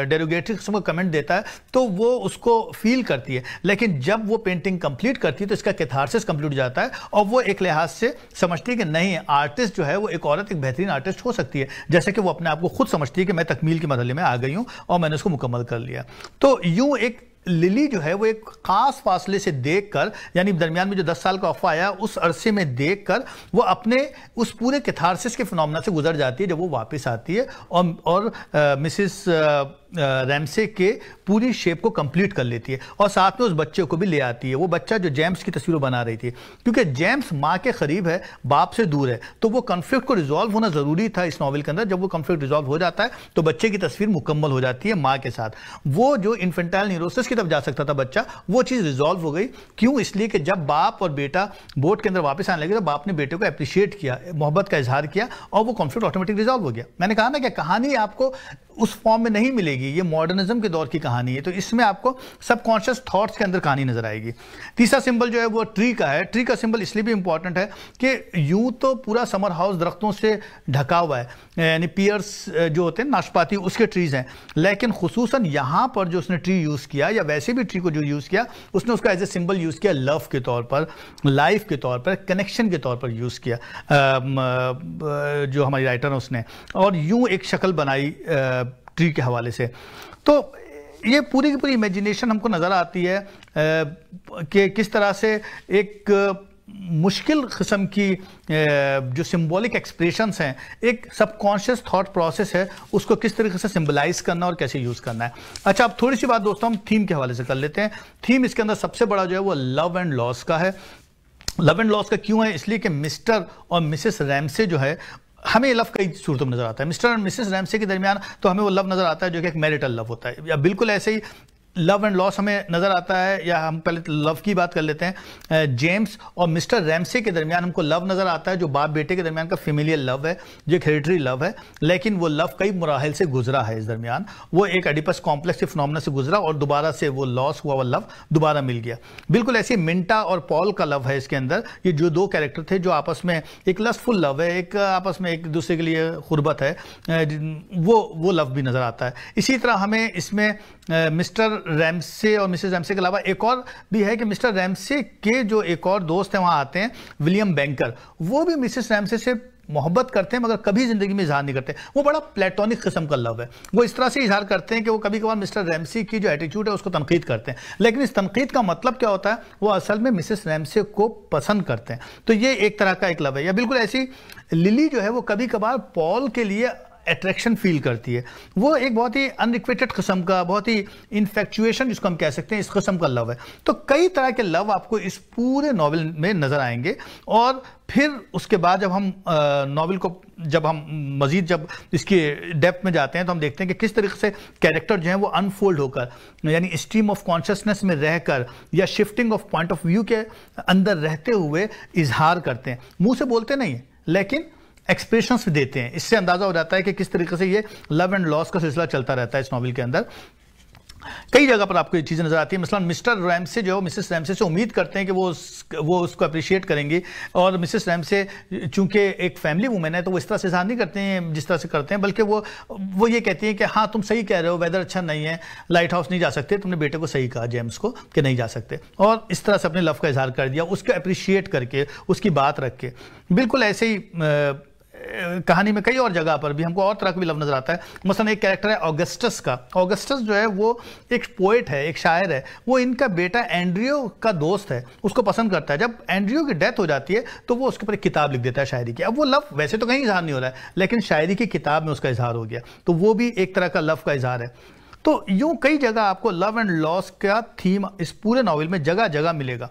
डेरोगेटरी किस्म का कमेंट देता है तो वो उसको फील करती है, लेकिन जब वो पेंटिंग कंप्लीट करती है तो इसका कैथारसिस कंप्लीट हो जाता है और वो एक लिहाज से समझती है कि नहीं, आर्टिस्ट जो है वो एक औरत एक बेहतरीन आर्टिस्ट हो सकती है, जैसे कि वो अपने आप को खुद समझती है कि मैं तकमील के मरहले में आ गई हूँ और मैंने उसको मुकम्मल कर लिया। तो यूं एक लिली जो है वो एक खास फासले से देखकर, यानी दरमियान में जो 10 साल का वफ़ा आया उस अरसे में देखकर वो अपने उस पूरे कैथारसिस के फिनोमेना से गुजर जाती है जब वो वापस आती है और मिसेस रैमसे के पूरी शेप को कंप्लीट कर लेती है और साथ में उस बच्चे को भी ले आती है। वो बच्चा जो जेम्स की तस्वीर बना रही थी, क्योंकि जेम्स माँ के करीब है, बाप से दूर है, तो वो कॉन्फ्लिक्ट को रिजॉल्व होना ज़रूरी था इस नॉवल के अंदर। जब वो कॉन्फ्लिक्ट रिजॉल्व हो जाता है तो बच्चे की तस्वीर मुकम्मल हो जाती है माँ के साथ। वो जो इन्फेंटाइल न्यूरोसिस की तरफ जा सकता था बच्चा, वो चीज़ रिजॉल्व हो गई। क्यों? इसलिए कि जब बाप और बेटा बोट के अंदर वापस आने लगे तो बाप ने बेटे को अप्रिशिएट किया, मोहब्बत का इजहार किया और वो कॉन्फ्लिक्ट ऑटोमेटिक रिजॉल्व हो गया। मैंने कहा ना कि कहानी आपको उस फॉर्म में नहीं मिलेगी, ये मॉडर्निज्म के दौर की कहानी है, तो इसमें आपको सबकॉन्शियस थॉट्स के अंदर कहानी नजर आएगी। तीसरा सिंबल जो है वो ट्री का है। ट्री का सिंबल इसलिए भी इंपॉर्टेंट है कि यूं तो पूरा समर हाउस दरख्तों से ढका हुआ है, यानी पियर्स जो होते हैं नाशपाती उसके ट्रीज हैं, लेकिन खुसूसन यहाँ पर जो उसने ट्री यूज़ किया या वैसे भी ट्री को जो यूज़ किया उसने उसका एज ए सिंबल यूज़ किया, लव के तौर पर, लाइफ के तौर पर, कनेक्शन के तौर पर यूज़ किया जो हमारी राइटर है उसने, और यूं एक शक्ल बनाई ट्री के हवाले से। तो ये पूरी की पूरी इमेजिनेशन हमको नज़र आती है कि किस तरह से एक मुश्किल किस्म की जो सिंबॉलिक एक्सप्रेशंस हैं, एक सबकॉन्शियस थॉट प्रोसेस है, उसको किस तरीके से सिंबलाइज करना और कैसे यूज़ करना है। अच्छा, अब थोड़ी सी बात दोस्तों हम थीम के हवाले से कर लेते हैं। थीम इसके अंदर सबसे बड़ा जो है वो लव एंड लॉस का है। लव एंड लॉस का क्यों है? इसलिए कि मिस्टर और मिसेस रैमसे जो है, हमें लव कई सूरतों में नजर आता है। मिस्टर और मिसेस रैमसे के दरमियान तो हमें वो लव नजर आता है जो कि एक मैरिटल लव होता है, या बिल्कुल ऐसे ही लव एंड लॉस हमें नजर आता है। या हम पहले लव की बात कर लेते हैं। जेम्स और मिस्टर रैमसे के दरमियान हमको लव नजर आता है जो बाप बेटे के दरमियान का फेमिलियल लव है, जो एक हेरिटरी लव है, लेकिन वो लव कई मराहिल से गुजरा है। इस दरमियान वो एक एडिपस कॉम्प्लेक्स के फिनोमेना से गुजरा और दोबारा से वो लॉस हुआ, वो लव दोबारा मिल गया। बिल्कुल ऐसे मिंटा और पॉल का लव है इसके अंदर। ये जो दो कैरेक्टर थे जो आपस में एक लस्टफुल लव है, एक आपस में एक दूसरे के लिए खुरबत है, वो लव भी नजर आता है। इसी तरह हमें इसमें मिस्टर रैमसे और मिसेस रैमसे के अलावा एक और भी है कि मिस्टर रैमसे के जो एक और दोस्त हैं वहां आते हैं, विलियम बैंकर, वो भी मिसेस रैमसे से मोहब्बत करते हैं मगर कभी जिंदगी में इजहार नहीं करते। वो बड़ा प्लेटोनिक किस्म का लव है। वो इस तरह से इजहार करते हैं कि वो कभी कभार मिस्टर रैमसे की जो एटीट्यूड है उसको तनकीद करते हैं, लेकिन इस तनकीद का मतलब क्या होता है? वो असल में मिसेस रैमसे को पसंद करते हैं। तो ये एक तरह का एक लव है। या बिल्कुल ऐसी लिली जो है वो कभी कभार पॉल के लिए अट्रैक्शन फील करती है। वो एक बहुत ही अनरिक्वेटेड किस्म का, बहुत ही इन्फेक्चुएशन जिसको हम कह सकते हैं, इस किस्म का लव है। तो कई तरह के लव आपको इस पूरे नॉवल में नजर आएंगे। और फिर उसके बाद जब हम नॉवल को जब इसके डेप्थ में जाते हैं तो हम देखते हैं कि किस तरीके से कैरेक्टर जो हैं वो अनफोल्ड होकर, यानी स्ट्रीम ऑफ कॉन्शियसनेस में रहकर या shifting of point of view के अंदर रहते हुए इजहार करते हैं। मुंह से बोलते नहीं है लेकिन एक्सप्रेशंस देते हैं। इससे अंदाजा हो जाता है कि किस तरीके से ये लव एंड लॉस का सिलसिला चलता रहता है इस नॉवल के अंदर। कई जगह पर आपको ये चीज़ें नजर आती है। मसलन मिस्टर रैमसे जो मिसेस रैमसे से उम्मीद करते हैं कि वो उसको अप्रिशिएट करेंगी, और मिसेस रैमसे चूंकि एक फैमिली वुमेन है तो वो इस तरह से इजहार नहीं करते हैं जिस तरह से करते हैं, बल्कि वो ये कहती हैं कि हाँ तुम सही कह रहे हो, वेदर अच्छा नहीं है, लाइट हाउस नहीं जा सकते, तुमने बेटे को सही कहा जेम्स को कि नहीं जा सकते, और इस तरह से अपने लव का इजहार कर दिया, उसको अप्रिशिएट करके, उसकी बात रख के। बिल्कुल ऐसे ही कहानी में कई और जगह पर भी हमको और तरह का भी लव नजर आता है। मसलन एक कैरेक्टर है ऑगस्टस का। ऑगस्टस जो है वो एक पोएट है, एक शायर है। वो इनका बेटा एंड्रियो का दोस्त है, उसको पसंद करता है। जब एंड्रियो की डेथ हो जाती है तो वो उसके ऊपर एक किताब लिख देता है शायरी की। अब वो लव वैसे तो कहीं इजहार नहीं हो रहा है, लेकिन शायरी की किताब में उसका इजहार हो गया, तो वो भी एक तरह का लव का इजहार है। तो यूं कई जगह आपको लव एंड लॉस का थीम इस पूरे नॉवल में जगह जगह मिलेगा।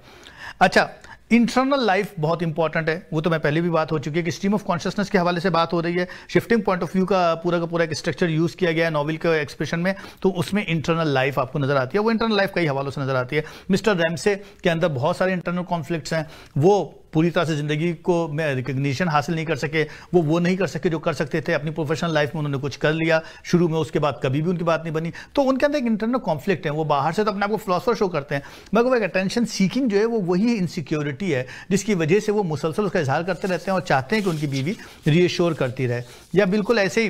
अच्छा, इंटरनल लाइफ बहुत इंपॉर्टेंट है, वो तो मैं पहले भी बात हो चुकी है कि स्ट्रीम ऑफ कॉन्शियसनेस के हवाले से बात हो रही है। शिफ्टिंग पॉइंट ऑफ व्यू का पूरा एक स्ट्रक्चर यूज किया गया है नॉवल के एक्सप्रेशन में, तो उसमें इंटरनल लाइफ आपको नजर आती है। वो इंटरनल लाइफ कई हवालों से नजर आती है। मिस्टर रैमसे के अंदर बहुत सारे इंटरनल कॉन्फ्लिक्ट्स हैं। वो पूरी तरह से ज़िंदगी को में रिकग्निशन हासिल नहीं कर सके, वो नहीं कर सके जो कर सकते थे। अपनी प्रोफेशनल लाइफ में उन्होंने कुछ कर लिया शुरू में, उसके बाद कभी भी उनकी बात नहीं बनी। तो उनके अंदर एक इंटरनल कॉन्फ्लिक्ट है। वो बाहर से तो अपने आप को फिलोसोफर शो करते हैं, मगर वो एक अटेंशन सीकिंग जो है वो वही इनसिक्योरिटी है जिसकी वजह से वो मुसलसल उसका इजहार करते रहते हैं और चाहते हैं कि उनकी बीवी रीएश्योर करती रहे। या बिल्कुल ऐसे ही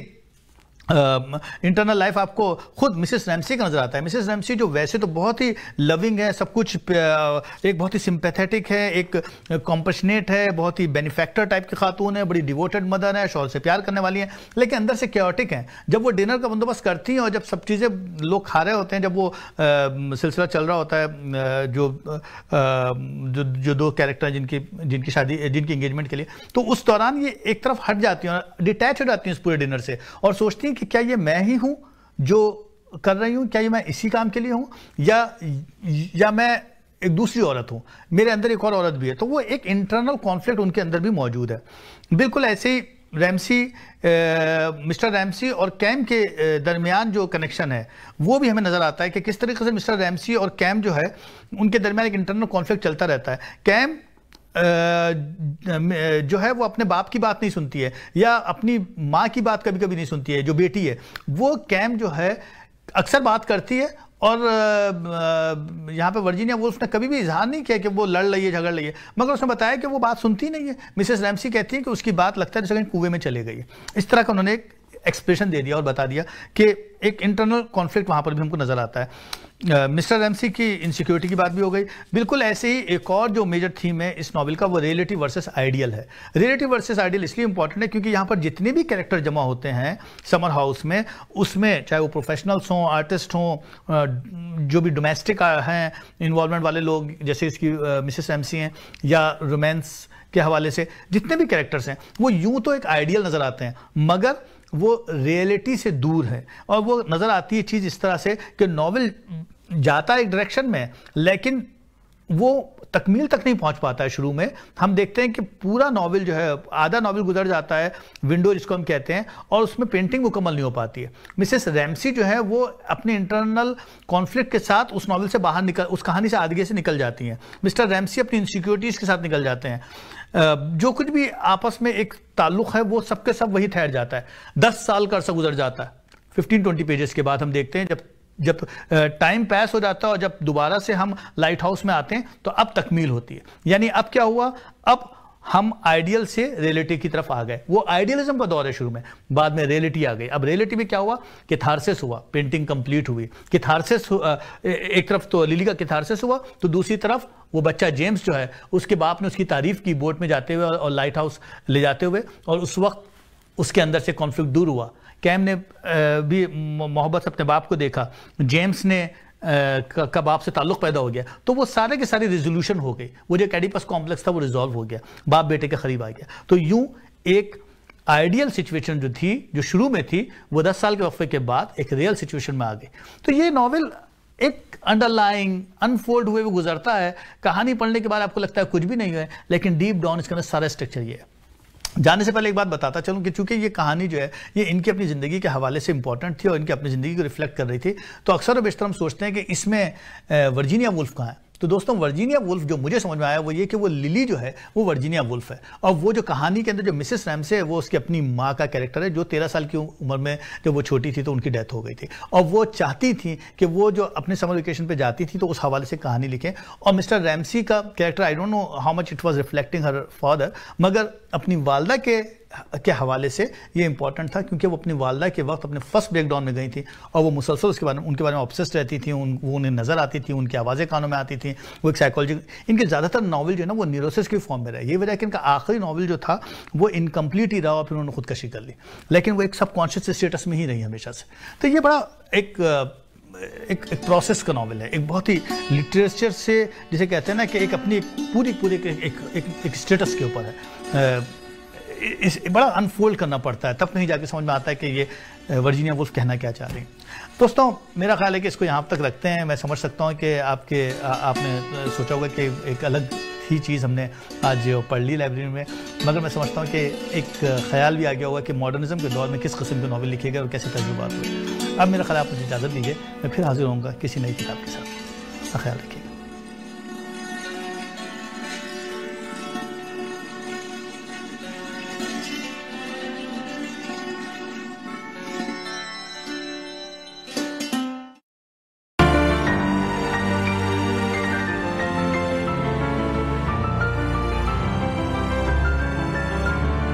इंटरनल लाइफ आपको खुद मिसेस रैमसी का नजर आता है। मिसेस रैमसी जो वैसे तो बहुत ही लविंग है, सब कुछ एक बहुत ही सिंपैथेटिक है, एक कॉम्पैशनेट है, बहुत ही बेनिफैक्टर टाइप की खातून है, बड़ी डिवोटेड मदर है, शौहर से प्यार करने वाली है, लेकिन अंदर से कैओटिक है। जब वो डिनर का बंदोबस्त करती हैं और जब सब चीज़ें लोग खा रहे होते हैं, जब वो सिलसिला चल रहा होता है जो दो कैरेक्टर जिनकी शादी जिनकी एंगेजमेंट के लिए, तो उस दौरान ये एक तरफ हट जाती हैं और डिटैच हो जाती हैं इस पूरे डिनर से और सोचती हैं कि क्या ये मैं ही हूं जो कर रही हूं, क्या ये मैं इसी काम के लिए हूं या मैं एक दूसरी औरत हूं, मेरे अंदर एक और औरत भी है। तो वो एक इंटरनल कॉन्फ्लिक्ट उनके अंदर भी मौजूद है। बिल्कुल ऐसे ही मिस्टर रैमसी और कैम के दरमियान जो कनेक्शन है वो भी हमें नजर आता है कि किस तरीके से मिस्टर रैमसी और कैम जो है उनके दरमियान एक इंटरनल कॉन्फ्लिक्ट चलता रहता है। कैम जो है वो अपने बाप की बात नहीं सुनती है या अपनी माँ की बात कभी कभी नहीं सुनती है। जो बेटी है वो कैम जो है अक्सर बात करती है और यहाँ पे वर्जीनिया वुल्फ ने कभी भी इजहार नहीं किया कि वो लड़ रही है, झगड़ रही है, मगर उसने बताया कि वो बात सुनती नहीं है। मिसेस रैमसी कहती है कि उसकी बात लगता है जैसे कहीं कुएं में चले गई है। इस तरह का उन्होंने एक एक्सप्रेशन दे दिया और बता दिया कि एक इंटरनल कॉन्फ्लिक्ट वहाँ पर भी हमको नजर आता है। मिस्टर रैमसी की इनसिक्योरिटी की बात भी हो गई। बिल्कुल ऐसे ही एक और जो मेजर थीम है इस नॉवल का वो रियलिटी वर्सेस आइडियल है। रियलिटी वर्सेस आइडियल इसलिए इंपॉर्टेंट है क्योंकि यहाँ पर जितने भी कैरेक्टर जमा होते हैं समर हाउस में, उसमें चाहे वो प्रोफेशनल्स हों, आर्टिस्ट हों, जो भी डोमेस्टिक हैं इन्वॉल्वमेंट वाले लोग जैसे इसकी मिसेस रैमसी हैं, या रोमांस के हवाले से जितने भी कैरेक्टर्स हैं वो यूं तो एक आइडियल नज़र आते हैं मगर वो रियलिटी से दूर है। और वो नज़र आती है चीज़ इस तरह से कि नॉवल जाता है एक डायरेक्शन में लेकिन वो तकमील तक नहीं पहुंच पाता है। शुरू में हम देखते हैं कि पूरा नॉवल जो है, आधा नॉवल गुजर जाता है, विंडो जिसको हम कहते हैं, और उसमें पेंटिंग मुकम्मल नहीं हो पाती है। मिसेस रैमसी जो है वो अपने इंटरनल कॉन्फ्लिक्ट के साथ उस नॉवल से बाहर निकल, उस कहानी से आगे से निकल जाती हैं। मिस्टर रैमसी अपनी इनसिक्योरिटीज़ के साथ निकल जाते हैं। जो कुछ भी आपस में एक ताल्लुक़ है वो सबके सब वही ठहर जाता है। 10 साल का अरसा गुजर जाता है। 15-20 पेजेस के बाद हम देखते हैं जब टाइम पास हो जाता है और जब दोबारा से हम लाइट हाउस में आते हैं तो अब तकमील होती है। यानी अब क्या हुआ, अब हम आइडियल से रियलिटी की तरफ आ गए। वो आइडियलिज्म का दौर है शुरू में, बाद में रियलिटी आ गई। अब रियलिटी में क्या हुआ, कैथारसिस हुआ, पेंटिंग कंप्लीट हुई। कैथारसिस एक तरफ तो लिली का कैथारसिस हुआ तो दूसरी तरफ वो बच्चा जेम्स जो है उसके बाप ने उसकी तारीफ की बोट में जाते हुए और लाइट हाउस ले जाते हुए, और उस वक्त उसके अंदर से कॉन्फ्लिक्ट दूर हुआ। कैम ने भी मोहब्बत अपने बाप को देखा, जेम्स ने का बाप से ताल्लुक पैदा हो गया, तो वो सारे के सारे रिजोल्यूशन हो गई। वो जो एडिपस कॉम्प्लेक्स था वो रिजॉल्व हो गया, बाप बेटे के करीब आ गया। तो यूं एक आइडियल सिचुएशन जो थी, जो शुरू में थी, वो 10 साल के वक्फे के बाद एक रियल सिचुएशन में आ गई। तो ये नॉवेल एक अंडरलाइंग अनफोल्ड हुए वो गुजरता है। कहानी पढ़ने के बाद आपको लगता है कुछ भी नहीं है, लेकिन डीप डाउन इसके अंदर सारा स्ट्रक्चर ये है। जाने से पहले एक बात बताता चलूं कि चूंकि ये कहानी जो है ये इनकी अपनी ज़िंदगी के हवाले से इंपॉर्टेंट थी और इनकी अपनी ज़िंदगी को रिफ्लेक्ट कर रही थी, तो अक्सर और बेशतर हम सोचते हैं कि इसमें वर्जीनिया वुल्फ कहाँ है। तो दोस्तों वर्जीनिया वुल्फ जो मुझे समझ में आया वो ये कि वो लिली जो है वो वर्जीनिया वुल्फ है, और वो जो कहानी के अंदर जो मिसेस रैमसे है वो उसकी अपनी माँ का कैरेक्टर है, जो 13 साल की उम्र में जब वो छोटी थी तो उनकी डेथ हो गई थी, और वो चाहती थी कि वो जो अपने समर वेकेशन पे जाती थी तो उस हवाले से कहानी लिखें। और मिस्टर रैमसी का character I don't know how much it was reflecting her father, मगर अपनी वालदा के हवाले से ये इंपॉर्टेंट था क्योंकि वो अपनी वालदा के वक्त अपने फर्स्ट ब्रेकडाउन में गई थी और वो मुसलसल उनके बारे में ऑब्सेस्ड रहती थी, वो उन्हें नजर आती थी, उनकी आवाज़ें कानों में आती थी। वो एक साइकोलॉजी, इनके ज़्यादातर नॉवल जो है ना वो न्यूरोसिस के फॉर्म में रहे। ये वजह कि इनका आखिरी नॉवल जो था वो इनकम्प्लीट ही रहा और फिर उन्होंने खुदकशी कर ली, लेकिन वो एक सबकॉन्शियस स्टेटस में ही रही हमेशा से। तो ये बड़ा एक प्रोसेस का नॉवल है, एक बहुत ही लिटरेचर से जिसे कहते हैं ना कि एक अपनी पूरी एक स्टेटस के ऊपर है। इस बड़ा अनफोल्ड करना पड़ता है, तब कहीं जाके समझ में आता है कि ये वर्जीनिया वुल्फ कहना क्या चाह रही है। दोस्तों मेरा ख्याल है कि इसको यहाँ तक रखते हैं। मैं समझ सकता हूँ कि आपने सोचा होगा कि एक अलग ही चीज़ हमने आज पढ़ ली लाइब्रेरी में, मगर मैं समझता हूँ कि एक ख्याल भी आ गया होगा कि मॉडर्निज्म के दौर में किस किस्म के नॉवल लिखे गए और कैसे तजुर्बात हुए। अब मेरा ख्याल आप मुझे इजाज़त दीजिए, मैं फिर हाजिर होऊंगा किसी नई किताब के साथ। ख्याल रखिए।